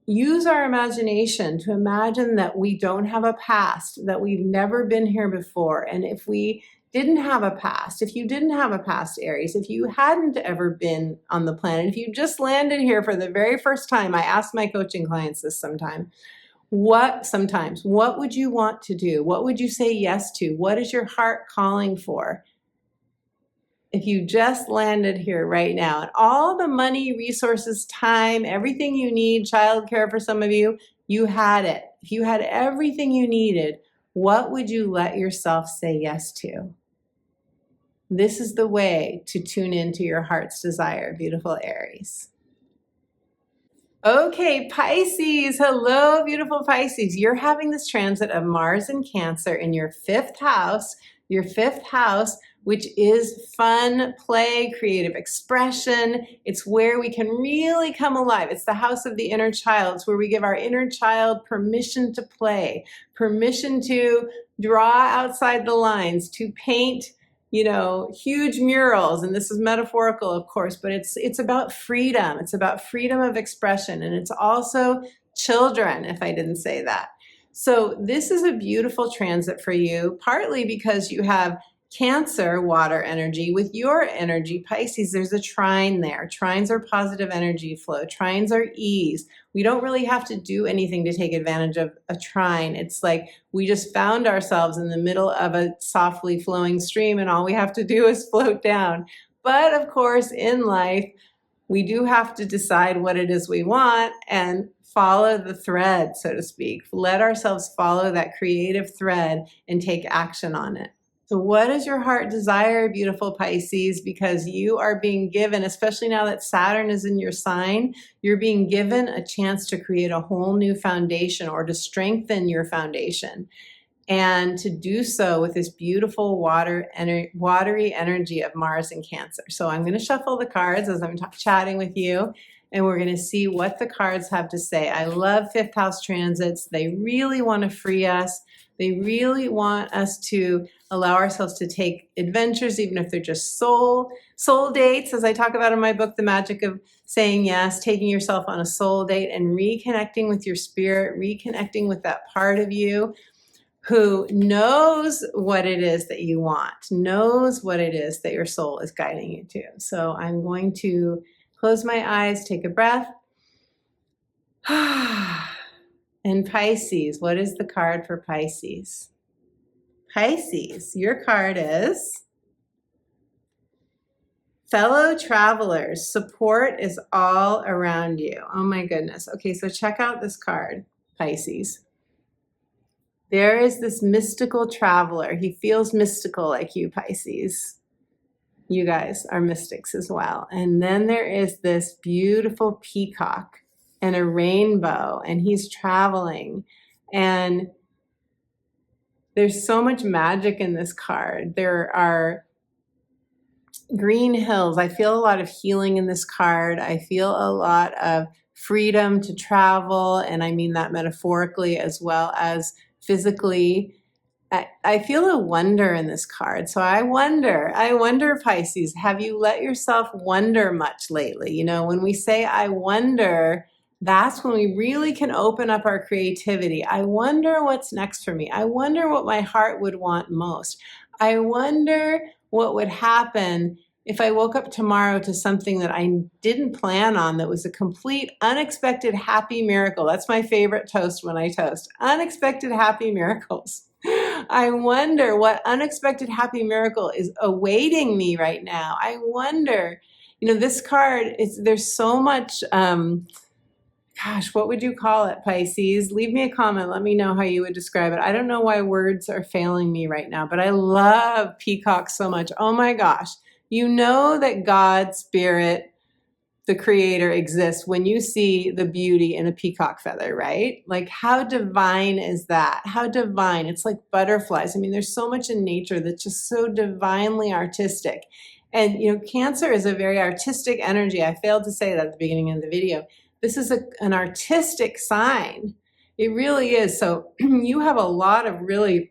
[SPEAKER 1] use our imagination to imagine that we don't have a past, that we've never been here before. And if we didn't have a past, if you didn't have a past, Aries, if you hadn't ever been on the planet, if you just landed here for the very first time, I ask my coaching clients this sometimes, what would you want to do? What would you say yes to? What is your heart calling for? If you just landed here right now, and all the money, resources, time, everything you need, childcare for some of you, you had it. If you had everything you needed, what would you let yourself say yes to? This is the way to tune into your heart's desire, beautiful Aries. Okay, Pisces. Hello, beautiful Pisces. You're having this transit of Mars and Cancer in your fifth house, which is fun, play, creative expression. It's where we can really come alive. It's the house of the inner child. It's where we give our inner child permission to play, permission to draw outside the lines, to paint, huge murals. And this is metaphorical, of course, but it's about freedom. It's about freedom of expression. And it's also children, if I didn't say that. So this is a beautiful transit for you, partly because you have Cancer, water energy, with your energy, Pisces. There's a trine there. Trines are positive energy flow. Trines are ease. We don't really have to do anything to take advantage of a trine. It's like we just found ourselves in the middle of a softly flowing stream, and all we have to do is float down. But of course, in life, we do have to decide what it is we want and follow the thread, so to speak. Let ourselves follow that creative thread and take action on it. So what does your heart desire, beautiful Pisces? Because you are being given, especially now that Saturn is in your sign, you're being given a chance to create a whole new foundation or to strengthen your foundation. And to do so with this beautiful watery energy of Mars and Cancer. So I'm going to shuffle the cards as I'm chatting with you, and we're going to see what the cards have to say. I love fifth house transits. They really want to free us. They really want us to allow ourselves to take adventures, even if they're just soul dates, as I talk about in my book, The Magic of Saying Yes, taking yourself on a soul date and reconnecting with your spirit, reconnecting with that part of you who knows what it is that you want, knows what it is that your soul is guiding you to. So I'm going to close my eyes, take a breath. And Pisces, what is the card for Pisces? Pisces, your card is fellow travelers. Support is all around you. Oh my goodness. Okay, so check out this card, Pisces. There is this mystical traveler. He feels mystical like you, Pisces. You guys are mystics as well. And then there is this beautiful peacock and a rainbow, and he's traveling. And there's so much magic in this card. There are green hills. I feel a lot of healing in this card. I feel a lot of freedom to travel, and I mean that metaphorically as well as physically. I feel a wonder in this card. So I wonder, Pisces, have you let yourself wonder much lately? When we say I wonder, that's when we really can open up our creativity. I wonder what's next for me. I wonder what my heart would want most. I wonder what would happen if I woke up tomorrow to something that I didn't plan on, that was a complete unexpected happy miracle. That's my favorite toast when I toast. Unexpected happy miracles. I wonder what unexpected happy miracle is awaiting me right now. I wonder, this card, there's so much, what would you call it, Pisces? Leave me a comment. Let me know how you would describe it. I don't know why words are failing me right now, but I love peacock so much. Oh my gosh. You know that God, Spirit, the Creator exists when you see the beauty in a peacock feather, right? Like, how divine is that? How divine. It's like butterflies. I mean, there's so much in nature that's just so divinely artistic. And, Cancer is a very artistic energy. I failed to say that at the beginning of the video. This is an artistic sign. It really is. So you have a lot of really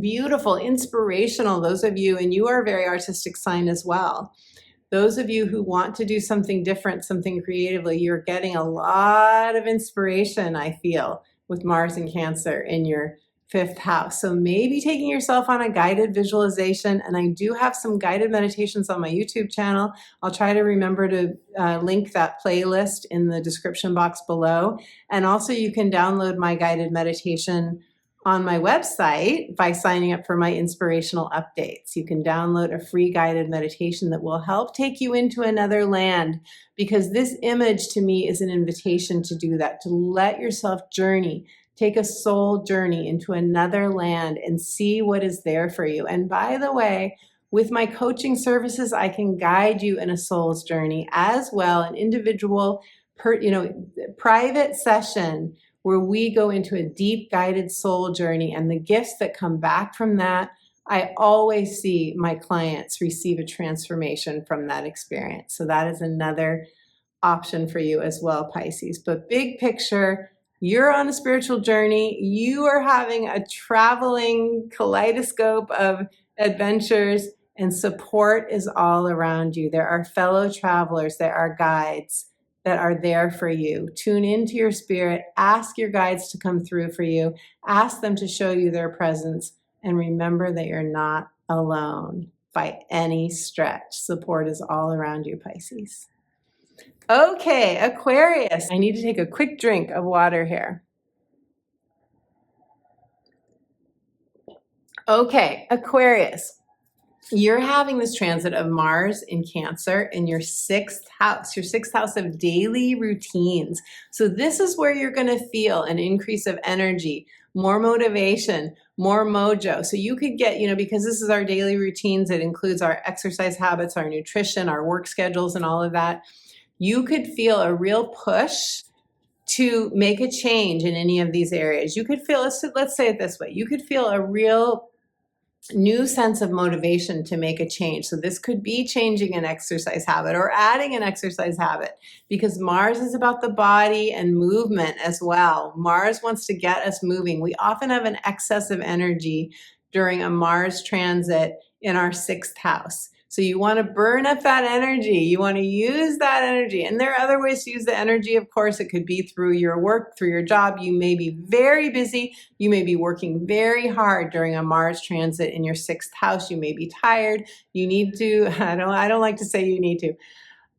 [SPEAKER 1] beautiful, inspirational, those of you, and you are a very artistic sign as well. Those of you who want to do something different, something creatively, you're getting a lot of inspiration, I feel, with Mars and Cancer in your fifth house. So maybe taking yourself on a guided visualization, and I do have some guided meditations on my YouTube channel. I'll try to remember to link that playlist in the description box below. And also you can download my guided meditation on my website by signing up for my inspirational updates. You can download a free guided meditation that will help take you into another land, because this image to me is an invitation to do that, to let yourself journey, take a soul journey into another land and see what is there for you. And by the way, with my coaching services, I can guide you in a soul's journey as well, an individual private session where we go into a deep guided soul journey, and the gifts that come back from that, I always see my clients receive a transformation from that experience. So that is another option for you as well, Pisces. But big picture, you're on a spiritual journey. You are having a traveling kaleidoscope of adventures, and support is all around you. There are fellow travelers, there are guides that are there for you. Tune into your spirit, ask your guides to come through for you, ask them to show you their presence, and remember that you're not alone by any stretch. Support is all around you, Pisces. Okay, Aquarius. I need to take a quick drink of water here. Okay, Aquarius. You're having this transit of Mars in Cancer in your 6th house of daily routines. So this is where you're going to feel an increase of energy, more motivation, more mojo. So you could get, because this is our daily routines, it includes our exercise habits, our nutrition, our work schedules, and all of that. You could feel a real push to make a change in any of these areas. You could feel, let's say it this way, you could feel a real new sense of motivation to make a change. So this could be changing an exercise habit or adding an exercise habit, because Mars is about the body and movement as well. Mars wants to get us moving. We often have an excess of energy during a Mars transit in our 6th house. So you want to burn up that energy. You want to use that energy. And there are other ways to use the energy, of course. It could be through your work, through your job. You may be very busy. You may be working very hard during a Mars transit in your 6th house. You may be tired. You need to, I don't like to say you need to.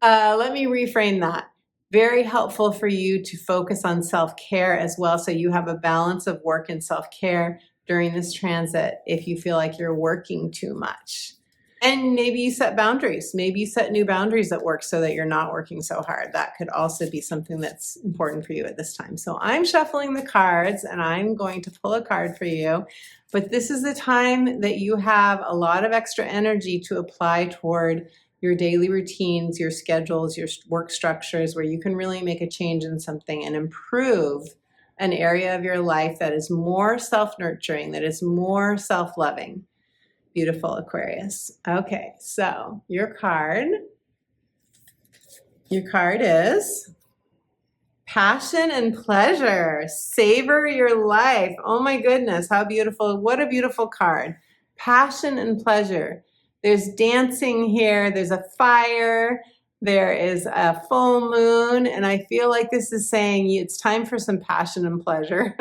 [SPEAKER 1] Let me reframe that. Very helpful for you to focus on self-care as well. So you have a balance of work and self-care during this transit if you feel like you're working too much. And maybe you set boundaries. Maybe you set new boundaries at work so that you're not working so hard. That could also be something that's important for you at this time. So I'm shuffling the cards and I'm going to pull a card for you. But this is the time that you have a lot of extra energy to apply toward your daily routines, your schedules, your work structures, where you can really make a change in something and improve an area of your life that is more self-nurturing, that is more self-loving. Beautiful, Aquarius. Okay, so your card is passion and pleasure. Savor your life. Oh my goodness, how beautiful. What a beautiful card. Passion and pleasure. There's dancing here. There's a fire. There is a full moon. And I feel like this is saying it's time for some passion and pleasure.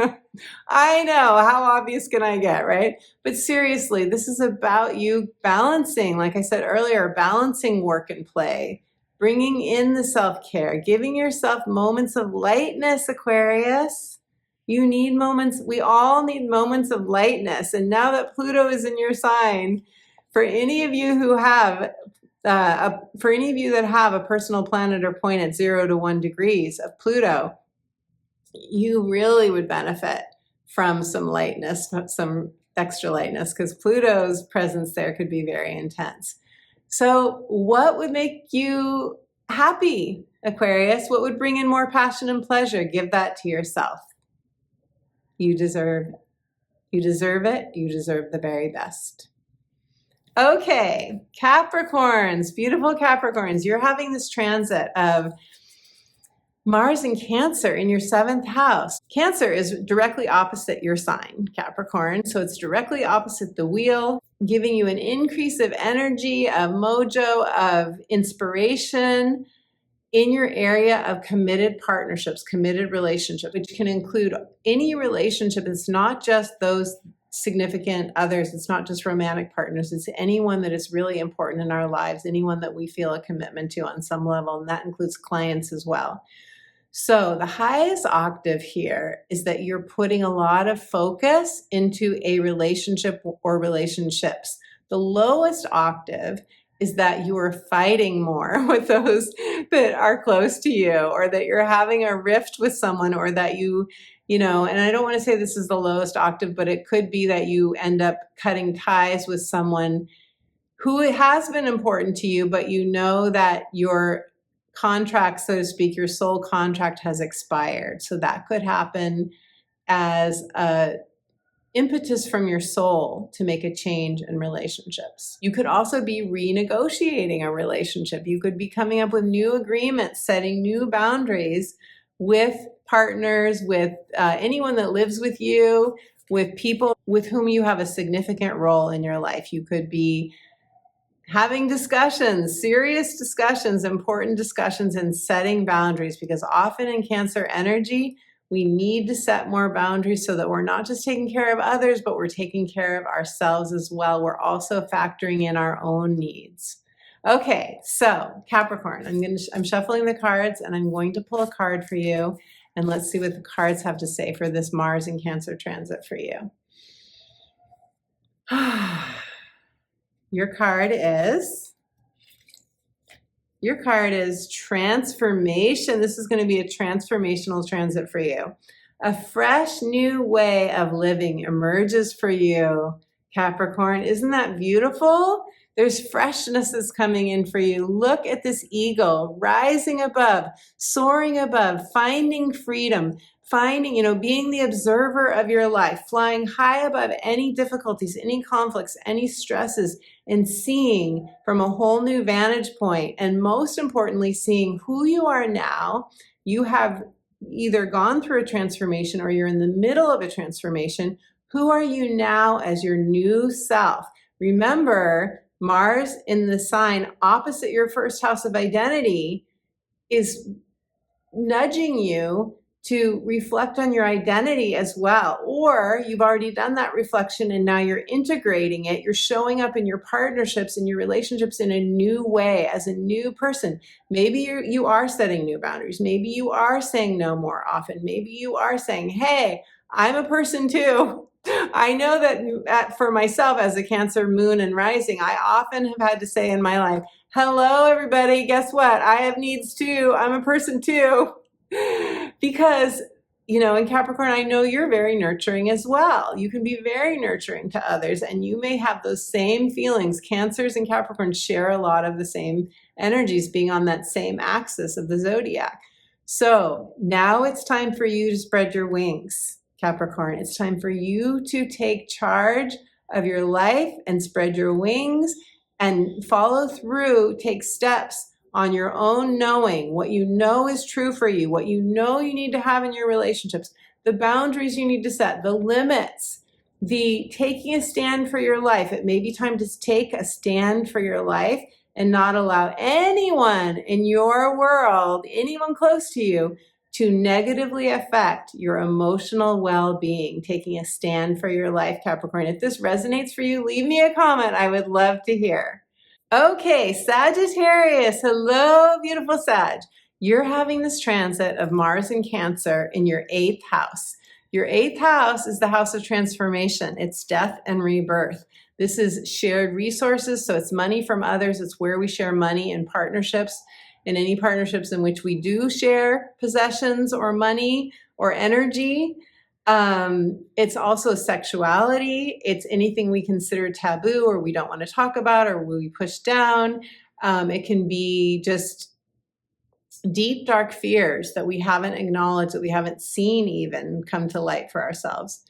[SPEAKER 1] I know, how obvious can I get, right? But seriously, this is about you balancing, like I said earlier, balancing work and play, bringing in the self-care, giving yourself moments of lightness, Aquarius. You need moments, we all need moments of lightness. And now that Pluto is in your sign, for any of you who have for any of you that have a personal planet or point at 0 to 1 degrees of Pluto, you really would benefit from some lightness, some extra lightness, because Pluto's presence there could be very intense. So what would make you happy, Aquarius? What would bring in more passion and pleasure? Give that to yourself. You deserve it. You deserve it. You deserve the very best. Okay, Capricorns, beautiful Capricorns. You're having this transit of Mars in Cancer in your 7th house. Cancer is directly opposite your sign, Capricorn. So it's directly opposite the wheel, giving you an increase of energy, of mojo, of inspiration in your area of committed partnerships, committed relationships, which can include any relationship. It's not just those significant others. It's not just romantic partners. It's anyone that is really important in our lives, anyone that we feel a commitment to on some level, and that includes clients as well. So the highest octave here is that you're putting a lot of focus into a relationship or relationships. The lowest octave is that you are fighting more with those that are close to you, or that you're having a rift with someone, or that and I don't want to say this is the lowest octave, but it could be that you end up cutting ties with someone who has been important to you, but you know that your contract, so to speak, your soul contract has expired. So that could happen as a impetus from your soul to make a change in relationships. You could also be renegotiating a relationship. You could be coming up with new agreements, setting new boundaries with partners, with anyone that lives with you, with people with whom you have a significant role in your life. You could be having discussions, serious discussions, important discussions, and setting boundaries, because often in Cancer energy, we need to set more boundaries so that we're not just taking care of others, but we're taking care of ourselves as well. We're also factoring in our own needs. Okay, so Capricorn, I'm shuffling the cards and I'm going to pull a card for you, and let's see what the cards have to say for this Mars and Cancer transit for you. Your card is transformation. This is going to be a transformational transit for you. A fresh new way of living emerges for you, Capricorn. Isn't that beautiful? There's freshness that's coming in for you. Look at this eagle rising above, soaring above, finding freedom, being the observer of your life, flying high above any difficulties, any conflicts, any stresses, and seeing from a whole new vantage point. And most importantly, seeing who you are now. You have either gone through a transformation or you're in the middle of a transformation. Who are you now as your new self? Remember, Mars in the sign opposite your first house of identity is nudging you to reflect on your identity as well. Or you've already done that reflection and now you're integrating it. You're showing up in your partnerships and your relationships in a new way as a new person. Maybe you are setting new boundaries. Maybe you are saying no more often. Maybe you are saying, hey, I'm a person too. I know that for myself as a Cancer moon and rising, I often have had to say in my life, hello, everybody, guess what? I have needs too. I'm a person too. Because, in Capricorn, I know you're very nurturing as well. You can be very nurturing to others, and you may have those same feelings. Cancers and Capricorns share a lot of the same energies, being on that same axis of the zodiac. So now it's time for you to spread your wings, Capricorn. It's time for you to take charge of your life and spread your wings and follow through, take steps on your own knowing, what you know is true for you, what you know you need to have in your relationships, the boundaries you need to set, the limits, the taking a stand for your life. It may be time to take a stand for your life and not allow anyone in your world, anyone close to you, to negatively affect your emotional well-being. Taking a stand for your life, Capricorn. If this resonates for you, leave me a comment. I would love to hear. Okay, Sagittarius. Hello, beautiful Sag. You're having this transit of Mars and Cancer in your 8th house. Your 8th house is the house of transformation. It's death and rebirth. This is shared resources, so it's money from others. It's where we share money in partnerships, in any partnerships in which we do share possessions or money or energy. It's also sexuality. It's anything we consider taboo or we don't want to talk about or we push down. It can be just deep, dark fears that we haven't acknowledged, that we haven't seen even come to light for ourselves.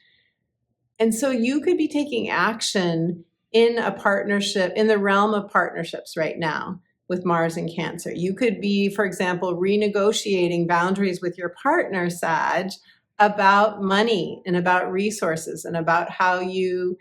[SPEAKER 1] And so you could be taking action in a partnership, in the realm of partnerships right now with Mars and Cancer. You could be, for example, renegotiating boundaries with your partner, Sag, about money and about resources and about how you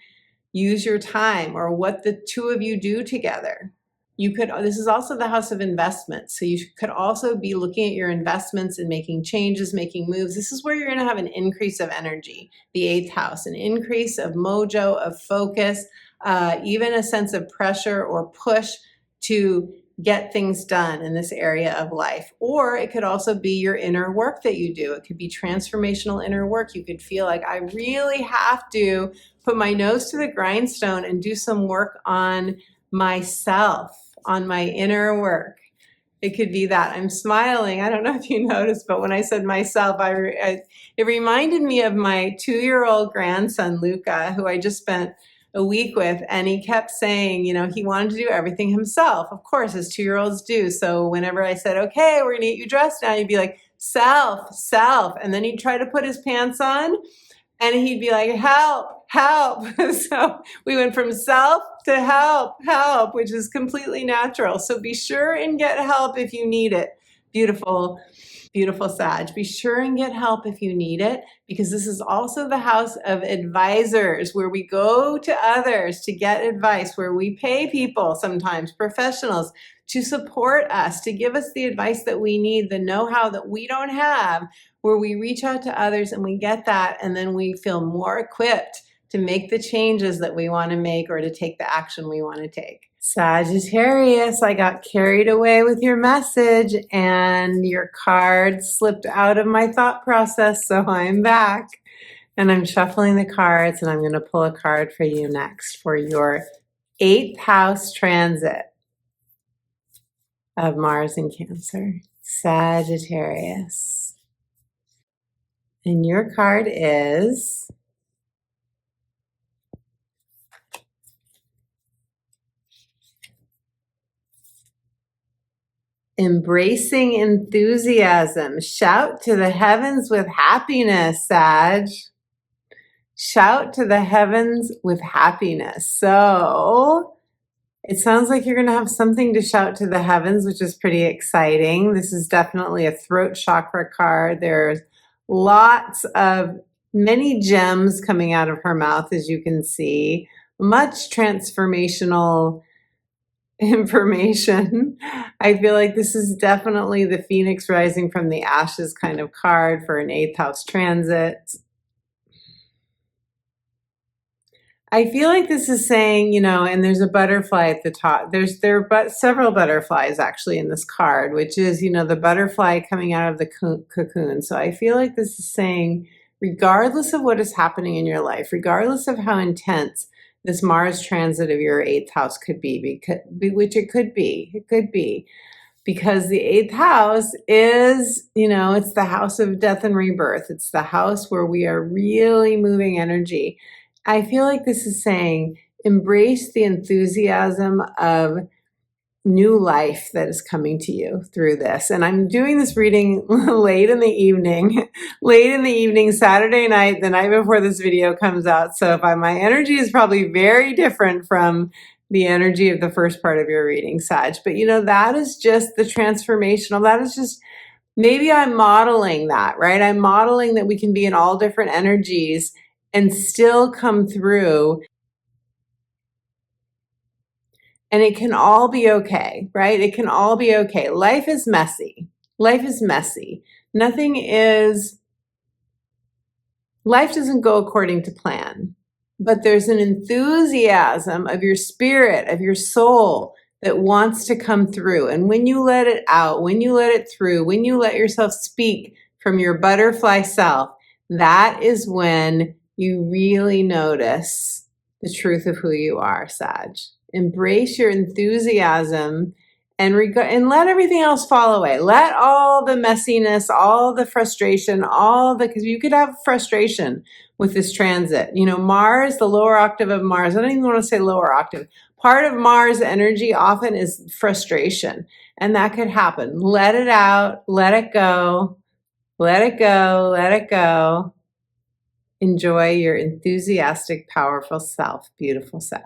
[SPEAKER 1] use your time or what the two of you do together. This is also the house of investments. So you could also be looking at your investments and making changes, making moves. This is where you're going to have an increase of energy, the 8th house, an increase of mojo, of focus, even a sense of pressure or push to get things done in this area of life. Or it could also be your inner work that you do. It could be transformational inner work. You could feel like I really have to put my nose to the grindstone and do some work on myself, on my inner work. It could be that. I'm smiling. I don't know if you noticed, but when I said myself, it reminded me of my 2-year-old grandson, Luca, who I just spent a week with, and he kept saying, you know, he wanted to do everything himself. Of course, as 2-year-olds do. So whenever I said, okay, we're gonna get you dressed now, he'd be like, self, self. And then he'd try to put his pants on and he'd be like, help, help. So we went from self to help, help, which is completely natural. So be sure and get help if you need it. Beautiful, beautiful Sag. Be sure and get help if you need it, because this is also the house of advisors, where we go to others to get advice, where we pay people, sometimes professionals, to support us, to give us the advice that we need, the know-how that we don't have, where we reach out to others and we get that, and then we feel more equipped to make the changes that we want to make or to take the action we want to take. Sagittarius, I got carried away with your message and your card slipped out of my thought process, so I'm back. And I'm shuffling the cards, and I'm going to pull a card for you next for your 8th house transit of Mars in Cancer. Sagittarius. And your card is embracing enthusiasm. Shout to the heavens with happiness, Sag. Shout to the heavens with happiness. So it sounds like you're going to have something to shout to the heavens, which is pretty exciting. This is definitely a throat chakra card. There's lots of many gems coming out of her mouth, as you can see. Much transformational information. I feel like this is definitely the phoenix rising from the ashes kind of card for an 8th house transit. I feel like this is saying, you know, and there's a butterfly at the top. There are several butterflies actually in this card, which is, you know, the butterfly coming out of the cocoon. So I feel like this is saying, regardless of what is happening in your life, regardless of how intense this Mars transit of your 8th house could be, which it could be, because the 8th house is, you know, it's the house of death and rebirth. It's the house where we are really moving energy. I feel like this is saying, embrace the enthusiasm of new life that is coming to you through this. And I'm doing this reading late in the evening, Saturday night, the night before this video comes out. So my energy is probably very different from the energy of the first part of your reading, Sag. But you know, that is just the transformational, that is just, maybe I'm modeling that, right? I'm modeling that we can be in all different energies and still come through, and it can all be okay, right? It can all be okay. Life is messy. Life is messy. Life doesn't go according to plan, but there's an enthusiasm of your spirit, of your soul, that wants to come through. And when you let it out, when you let it through, when you let yourself speak from your butterfly self, that is when you really notice the truth of who you are, Sag. Embrace your enthusiasm and let everything else fall away. Let all the messiness, all the frustration, because you could have frustration with this transit. You know, Mars, the lower octave of Mars, I don't even want to say lower octave. Part of Mars energy often is frustration, and that could happen. Let it out, let it go, let it go, let it go. Enjoy your enthusiastic, powerful self, beautiful Sag.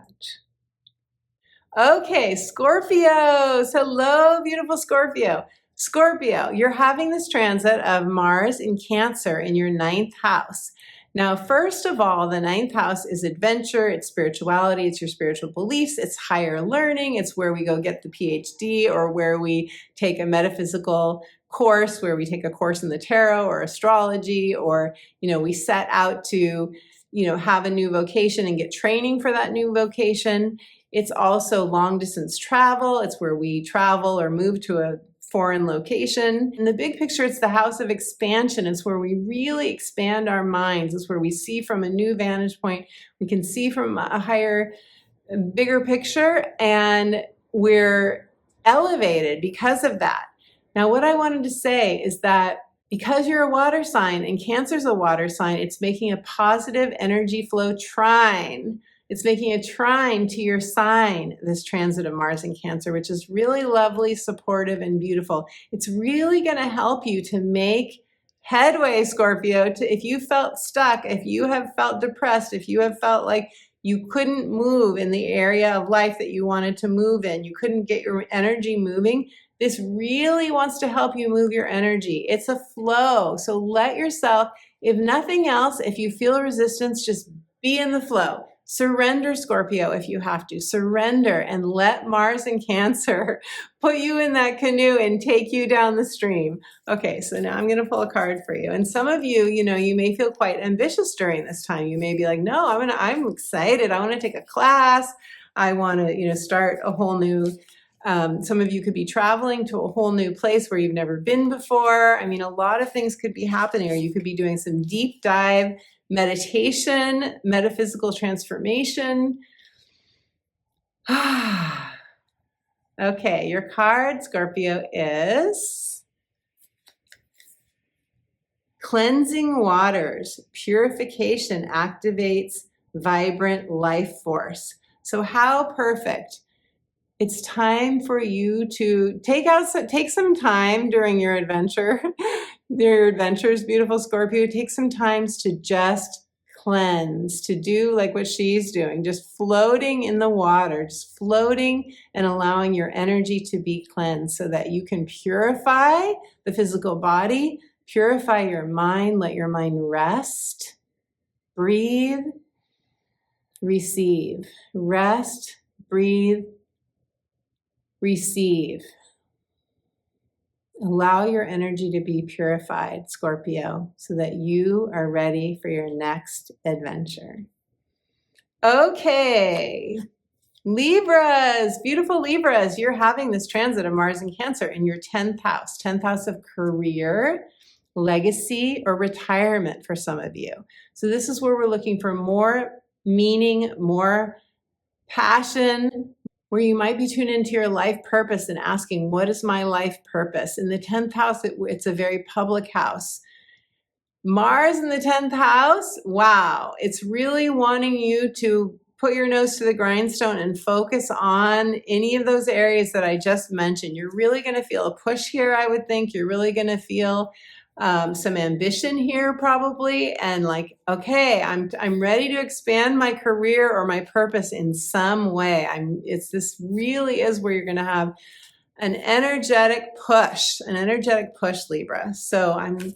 [SPEAKER 1] Okay, Scorpios. Hello, beautiful Scorpio. Scorpio, you're having this transit of Mars in Cancer in your 9th house. Now, first of all, the 9th house is adventure, it's spirituality, it's your spiritual beliefs, it's higher learning, it's where we go get the PhD, or where we take a metaphysical course, where we take a course in the tarot or astrology, or, you know, we set out to, you know, have a new vocation and get training for that new vocation. It's also long distance travel. It's where we travel or move to a foreign location. In the big picture, it's the house of expansion. It's where we really expand our minds. It's where we see from a new vantage point. We can see from a higher, bigger picture, and we're elevated because of that. Now, what I wanted to say is that because you're a water sign and Cancer's a water sign, it's making a positive energy flow trine It's making a trine to your sign, this transit of Mars in Cancer, which is really lovely, supportive, and beautiful. It's really going to help you to make headway, Scorpio, if you felt stuck, if you have felt depressed, if you have felt like you couldn't move in the area of life that you wanted to move in, you couldn't get your energy moving, this really wants to help you move your energy. It's a flow. So let yourself, if nothing else, if you feel resistance, just be in the flow. Surrender, Scorpio, if you have to. Surrender and let Mars in Cancer put you in that canoe and take you down the stream. Okay, so now I'm going to pull a card for you. And some of you, you know, you may feel quite ambitious during this time. You may be like, no, I'm excited. I want to take a class. I want to, you know, start a whole new, some of you could be traveling to a whole new place where you've never been before. I mean, a lot of things could be happening, or you could be doing some deep dive meditation, metaphysical transformation. Okay, your card, Scorpio, is cleansing waters. Purification activates vibrant life force. So how perfect. It's time for you to take some time during your adventure. Your adventures, beautiful Scorpio, take some times to just cleanse, to do like what she's doing, just floating in the water, just floating and allowing your energy to be cleansed so that you can purify the physical body, purify your mind, let your mind rest, breathe, receive, rest, breathe, receive. Allow your energy to be purified, Scorpio, so that you are ready for your next adventure. Okay, Libras, beautiful Libras, you're having this transit of Mars in Cancer in your 10th house of career, legacy, or retirement for some of you. So this is where we're looking for more meaning, more passion, where you might be tuned into your life purpose and asking, what is my life purpose? In the 10th house, it's a very public house. Mars in the 10th house, wow, it's really wanting you to put your nose to the grindstone and focus on any of those areas that I just mentioned. You're really going to feel a push here, I would think. You're really going to feel some ambition here probably, and like, okay, I'm ready to expand my career or my purpose in some way. This really is where you're going to have an energetic push, Libra. So I'm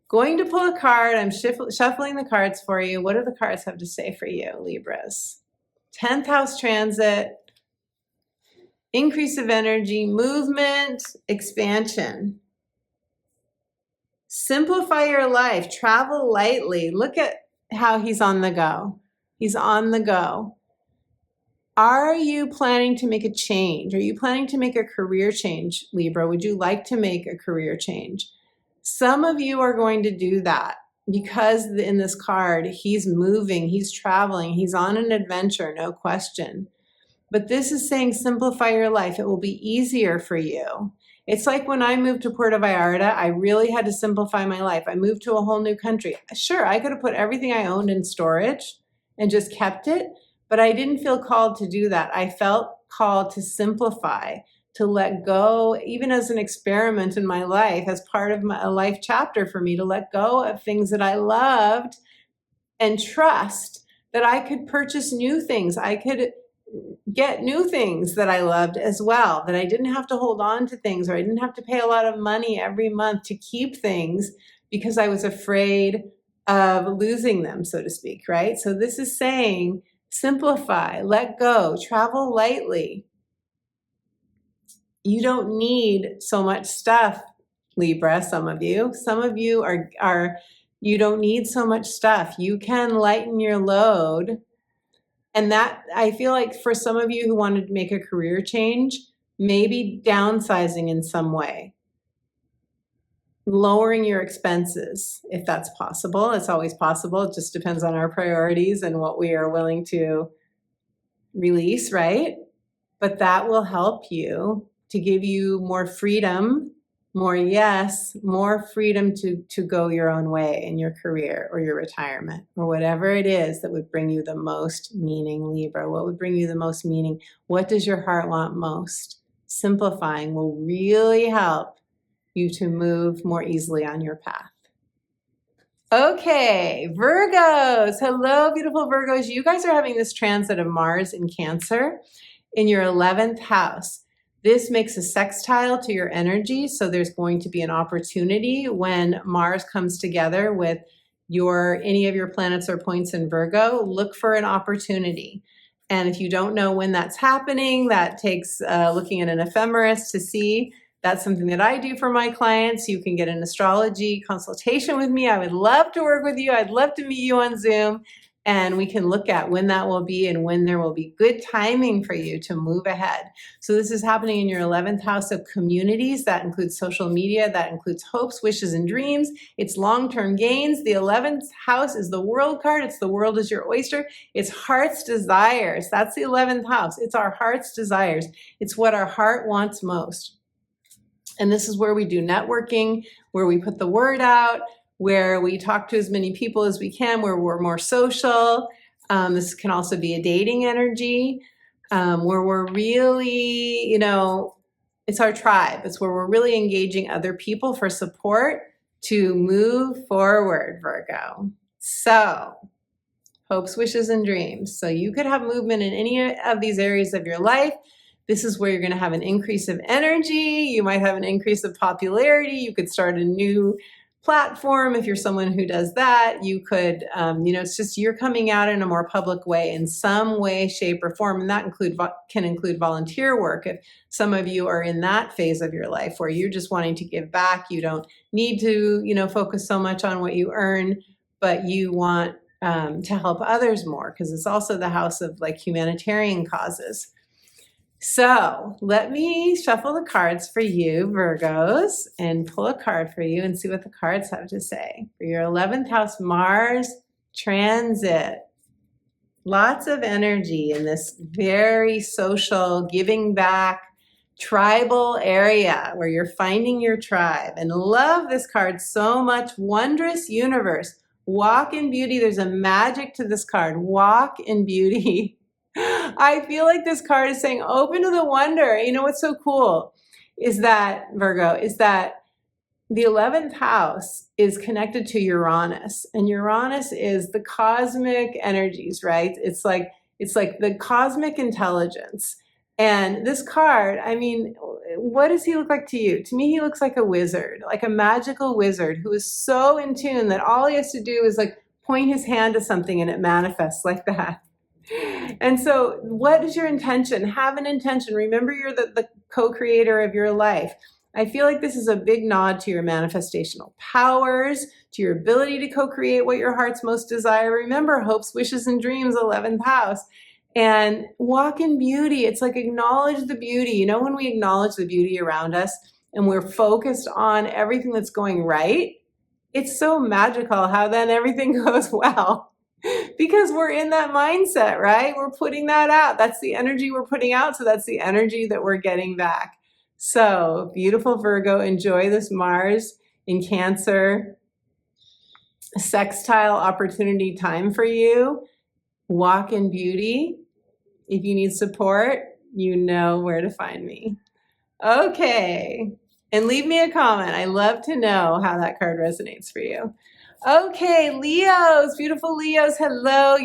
[SPEAKER 1] going to pull a card. I'm shuffling the cards for you. What do the cards have to say for you, Libras? 10th house transit, increase of energy, movement, expansion. Simplify your life, travel lightly. Look at how he's on the go. He's on the go. Are you planning to make a change? Are you planning to make a career change, Libra? Would you like to make a career change? Some of you are going to do that because in this card, he's moving, he's traveling, he's on an adventure, no question. But this is saying simplify your life. It will be easier for you. It's like when I moved to Puerto Vallarta, I really had to simplify my life. I moved to a whole new country. Sure, I could have put everything I owned in storage and just kept it, but I didn't feel called to do that. I felt called to simplify, to let go, even as an experiment in my life, as part of a life chapter for me, to let go of things that I loved and trust that I could purchase new things. I could get new things that I loved as well, that I didn't have to hold on to things, or I didn't have to pay a lot of money every month to keep things because I was afraid of losing them, so to speak, right? So this is saying simplify, let go, travel lightly. You don't need so much stuff, Libra, some of you. Some of you you don't need so much stuff. You can lighten your load. And that, I feel like for some of you who wanted to make a career change, maybe downsizing in some way, lowering your expenses, if that's possible. It's always possible. It just depends on our priorities and what we are willing to release, right? But that will help you to give you more freedom more yes, more freedom to go your own way in your career or your retirement or whatever it is that would bring you the most meaning, Libra. What would bring you the most meaning? What does your heart want most? Simplifying will really help you to move more easily on your path. Okay, Virgos. Hello, beautiful Virgos. You guys are having this transit of Mars in Cancer in your 11th house. This makes a sextile to your energy, so there's going to be an opportunity when Mars comes together with any of your planets or points in Virgo. Look for an opportunity. And if you don't know when that's happening, that takes looking at an ephemeris to see. That's something that I do for my clients. You can get an astrology consultation with me. I would love to work with you. I'd love to meet you on Zoom. And we can look at when that will be and when there will be good timing for you to move ahead. So this is happening in your 11th house of communities. That includes social media. That includes hopes, wishes, and dreams. It's long-term gains. The 11th house is the world card. It's the world is your oyster. It's heart's desires. That's the 11th house. It's our heart's desires. It's what our heart wants most. And this is where we do networking, where we put the word out, where we talk to as many people as we can, where we're more social. This can also be a dating energy, where we're really, it's our tribe. It's where we're really engaging other people for support to move forward, Virgo. So, hopes, wishes, and dreams. So you could have movement in any of these areas of your life. This is where you're going to have an increase of energy. You might have an increase of popularity. You could start a new platform if you're someone who does that. You could, it's just you're coming out in a more public way in some way, shape, or form. And that can include volunteer work. If some of you are in that phase of your life where you're just wanting to give back, you don't need to, focus so much on what you earn, but you want to help others more, because it's also the house of like humanitarian causes. So let me shuffle the cards for you, Virgos, and pull a card for you and see what the cards have to say. For your 11th house Mars transit, lots of energy in this very social, giving back, tribal area where you're finding your tribe. And love this card so much. Wondrous universe. Walk in beauty. There's a magic to this card. Walk in beauty. I feel like this card is saying open to the wonder. You know what's so cool is that, Virgo, is that the 11th house is connected to Uranus, and Uranus is the cosmic energies, right? It's like the cosmic intelligence. And this card, what does he look like to you? To me, he looks like a wizard, like a magical wizard who is so in tune that all he has to do is like point his hand to something and it manifests like that. And so what is your intention? Have an intention. Remember, you're the co-creator of your life. I feel like this is a big nod to your manifestational powers, to your ability to co-create what your heart's most desire. Remember, hopes, wishes, and dreams, 11th house. And walk in beauty. It's like acknowledge the beauty. When we acknowledge the beauty around us and we're focused on everything that's going right, it's so magical how then everything goes well. Because we're in that mindset, right? We're putting that out. That's the energy we're putting out. So that's the energy that we're getting back. So beautiful Virgo, enjoy this Mars in Cancer sextile opportunity time for you. Walk in beauty. If you need support, you know where to find me. Okay. And leave me a comment. I love to know how that card resonates for you. Okay, Leos, beautiful Leos, hello.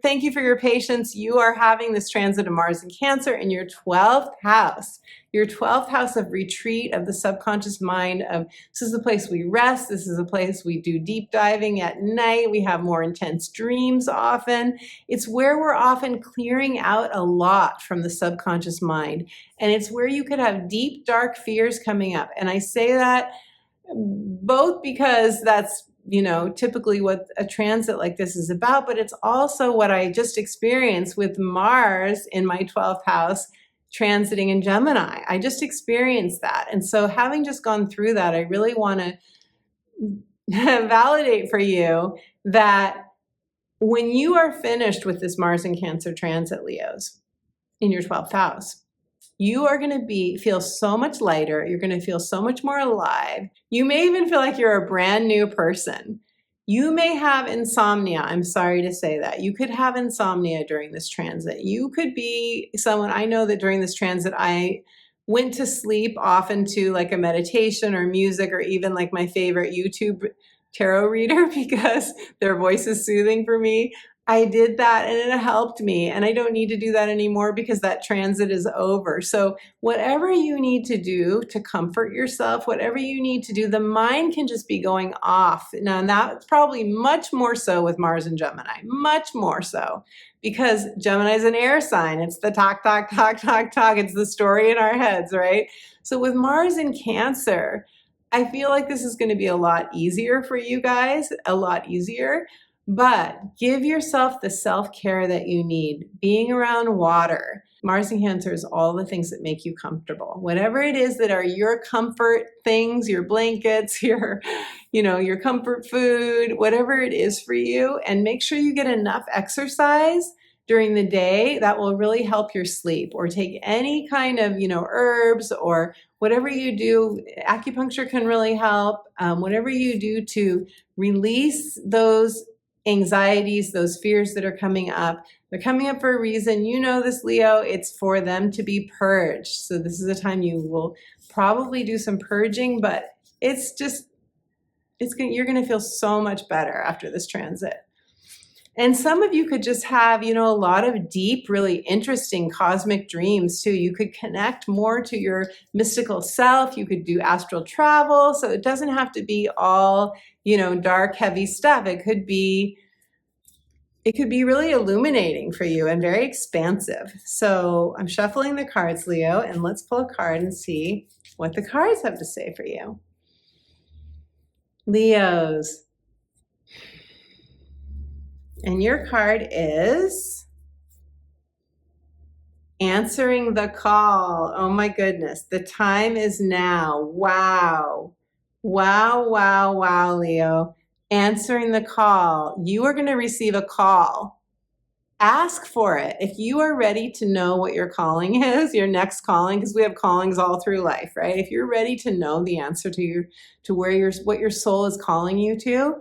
[SPEAKER 1] Thank you for your patience. You are having this transit of Mars in Cancer in your 12th house. Your 12th house of retreat, of the subconscious mind. This is the place we rest. This is a place we do deep diving at night. We have more intense dreams often. It's where we're often clearing out a lot from the subconscious mind. And it's where you could have deep, dark fears coming up. And I say that both because that's typically what a transit like this is about, but it's also what I just experienced with Mars in my 12th house transiting in Gemini. I just experienced that. And so having just gone through that, I really want to validate for you that when you are finished with this Mars in Cancer transit, Leos, in your 12th house, You are going to feel so much lighter. You're going to feel so much more alive. You may even feel like you're a brand new person. You may have insomnia. I'm sorry to say that. You could have insomnia during this transit. You could be someone, I know that during this transit, I went to sleep often to like a meditation or music or even like my favorite YouTube tarot reader because their voice is soothing for me. I did that and it helped me, and I don't need to do that anymore because that transit is over. So whatever you need to do to comfort yourself, whatever you need to do, the mind can just be going off. Now that's probably much more so with Mars and Gemini, much more so, because Gemini is an air sign. It's the talk, talk, talk, talk, talk. It's the story in our heads, right? So with Mars in Cancer, I feel like this is going to be a lot easier for you guys, a lot easier. But give yourself the self-care that you need. Being around water. Mars and Cancer is all the things that make you comfortable. Whatever it is that are your comfort things, your blankets, your comfort food, whatever it is for you, and make sure you get enough exercise during the day. That will really help your sleep. Or take any kind of, herbs or whatever you do. Acupuncture can really help. Whatever you do to release those anxieties, those fears that are coming up. They're coming up for a reason. You know this, Leo. It's for them to be purged. So this is a time you will probably do some purging, but you're going to feel so much better after this transit. And some of you could just have, a lot of deep, really interesting cosmic dreams too. You could connect more to your mystical self. You could do astral travel. So it doesn't have to be all, dark, heavy stuff. It could be really illuminating for you and very expansive. So I'm shuffling the cards, Leo, and let's pull a card and see what the cards have to say for you. Leos. And your card is answering the call. Oh my goodness. The time is now. Wow. Wow, wow, wow, Leo. Answering the call. You are going to receive a call. Ask for it. If you are ready to know what your calling is, your next calling, because we have callings all through life, right? If you're ready to know the answer to what your soul is calling you to,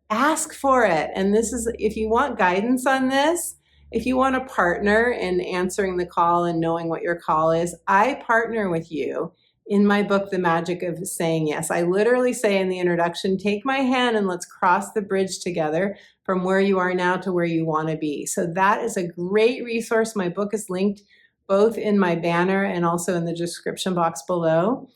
[SPEAKER 1] ask for it. And this is, if you want guidance on this, if you want a partner in answering the call and knowing what your call is, I partner with you in my book, The Magic of Saying Yes. I literally say in the introduction, take my hand and let's cross the bridge together from where you are now to where you want to be. So that is a great resource. My book is linked both in my banner and also in the description box below.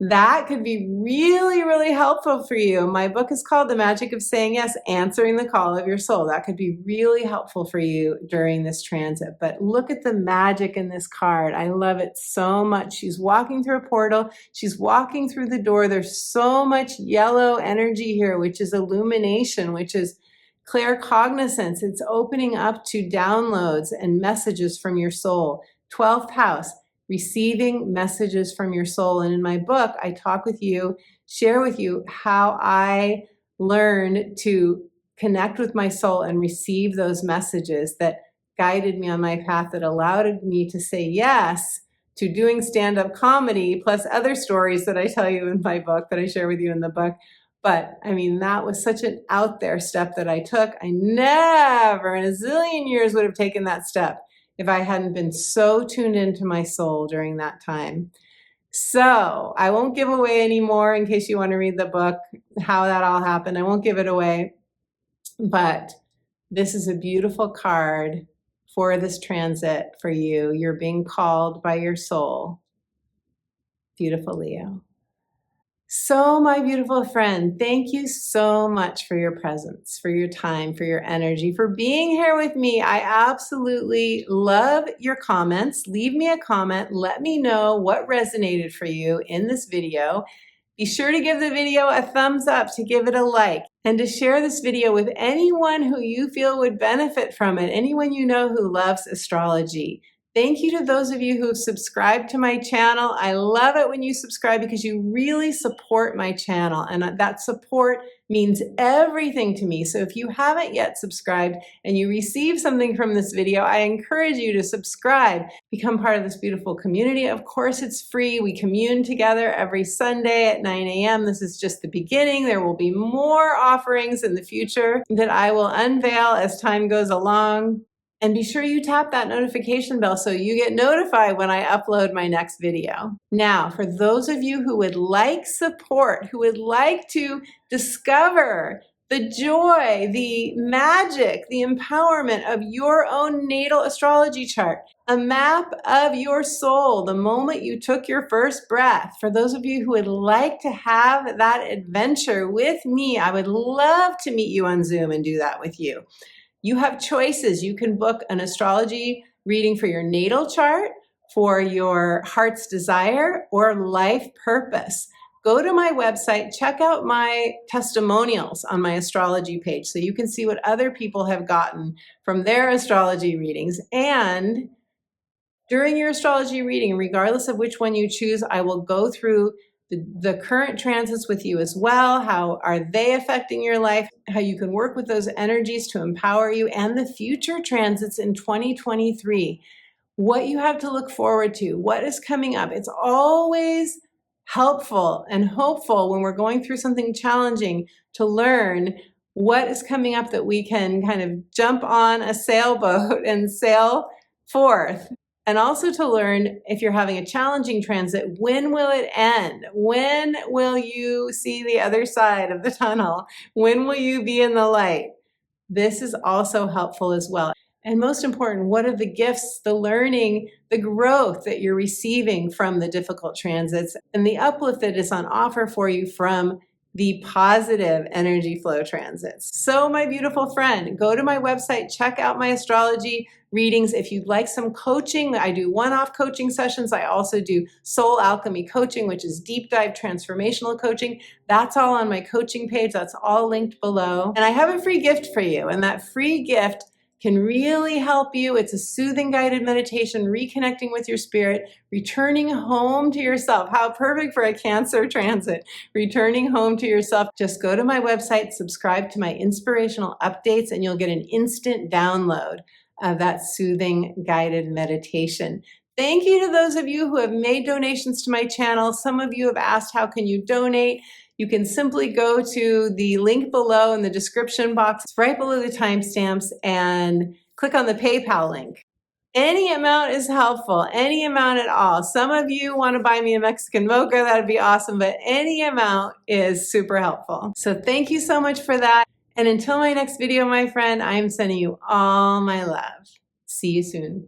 [SPEAKER 1] That could be really, really helpful for you. My book is called The Magic of Saying Yes, Answering the Call of Your Soul. That could be really helpful for you during this transit. But look at the magic in this card. I love it so much. She's walking through a portal. She's walking through the door. There's so much yellow energy here, which is illumination, which is claircognizance. It's opening up to downloads and messages from your soul. 12th house. Receiving messages from your soul. And in my book, I talk with you, share with you how I learned to connect with my soul and receive those messages that guided me on my path, that allowed me to say yes to doing stand-up comedy, plus other stories that I tell you in my book, that I share with you in the book. But I mean, that was such an out there step that I took. I never in a zillion years would have taken that step if I hadn't been so tuned into my soul during that time. So I won't give away any more in case you want to read the book, how that all happened. I won't give it away. But this is a beautiful card for this transit for you. You're being called by your soul. Beautiful, Leo. So, my beautiful friend, thank you so much for your presence, for your time, for your energy, for being here with me. I absolutely love your comments. Leave me a comment. Let me know what resonated for you in this video. Be sure to give the video a thumbs up, to give it a like, and to share this video with anyone who you feel would benefit from it, anyone you know who loves astrology. Thank you to those of you who have subscribed to my channel. I love it when you subscribe because you really support my channel, and that support means everything to me. So if you haven't yet subscribed and you receive something from this video, I encourage you to subscribe, become part of this beautiful community. Of course, it's free. We commune together every Sunday at 9 a.m. This is just the beginning. There will be more offerings in the future that I will unveil as time goes along. And be sure you tap that notification bell so you get notified when I upload my next video. Now, for those of you who would like support, who would like to discover the joy, the magic, the empowerment of your own natal astrology chart, a map of your soul the moment you took your first breath. For those of you who would like to have that adventure with me, I would love to meet you on Zoom and do that with you. You have choices. You can book an astrology reading for your natal chart, for your heart's desire, or life purpose. Go to my website, check out my testimonials on my astrology page so you can see what other people have gotten from their astrology readings. And during your astrology reading, regardless of which one you choose, I will go through the current transits with you as well. How are they affecting your life? How you can work with those energies to empower you, and the future transits in 2023. What you have to look forward to, what is coming up. It's always helpful and hopeful when we're going through something challenging to learn what is coming up that we can kind of jump on a sailboat and sail forth. And also to learn, if you're having a challenging transit, when will it end? When will you see the other side of the tunnel? When will you be in the light? This is also helpful as well. And most important, what are the gifts, the learning, the growth that you're receiving from the difficult transits, and the uplift that is on offer for you from the positive energy flow transits. So my beautiful friend, go to my website, check out my astrology readings. If you'd like some coaching, I do one-off coaching sessions. I also do soul alchemy coaching, which is deep dive transformational coaching. That's all on my coaching page. That's all linked below. And I have a free gift for you, and that free gift can really help you. It's a soothing guided meditation, reconnecting with your spirit, returning home to yourself. How perfect for a Cancer transit, returning home to yourself. Just go to my website, subscribe to my inspirational updates, and you'll get an instant download of that soothing guided meditation. Thank you to those of you who have made donations to my channel. Some of you have asked, how can you donate? You can simply go to the link below in the description box, right below the timestamps, and click on the PayPal link. Any amount is helpful, any amount at all. Some of you want to buy me a Mexican mocha, that'd be awesome, but any amount is super helpful. So thank you so much for that. And until my next video, my friend, I'm sending you all my love. See you soon.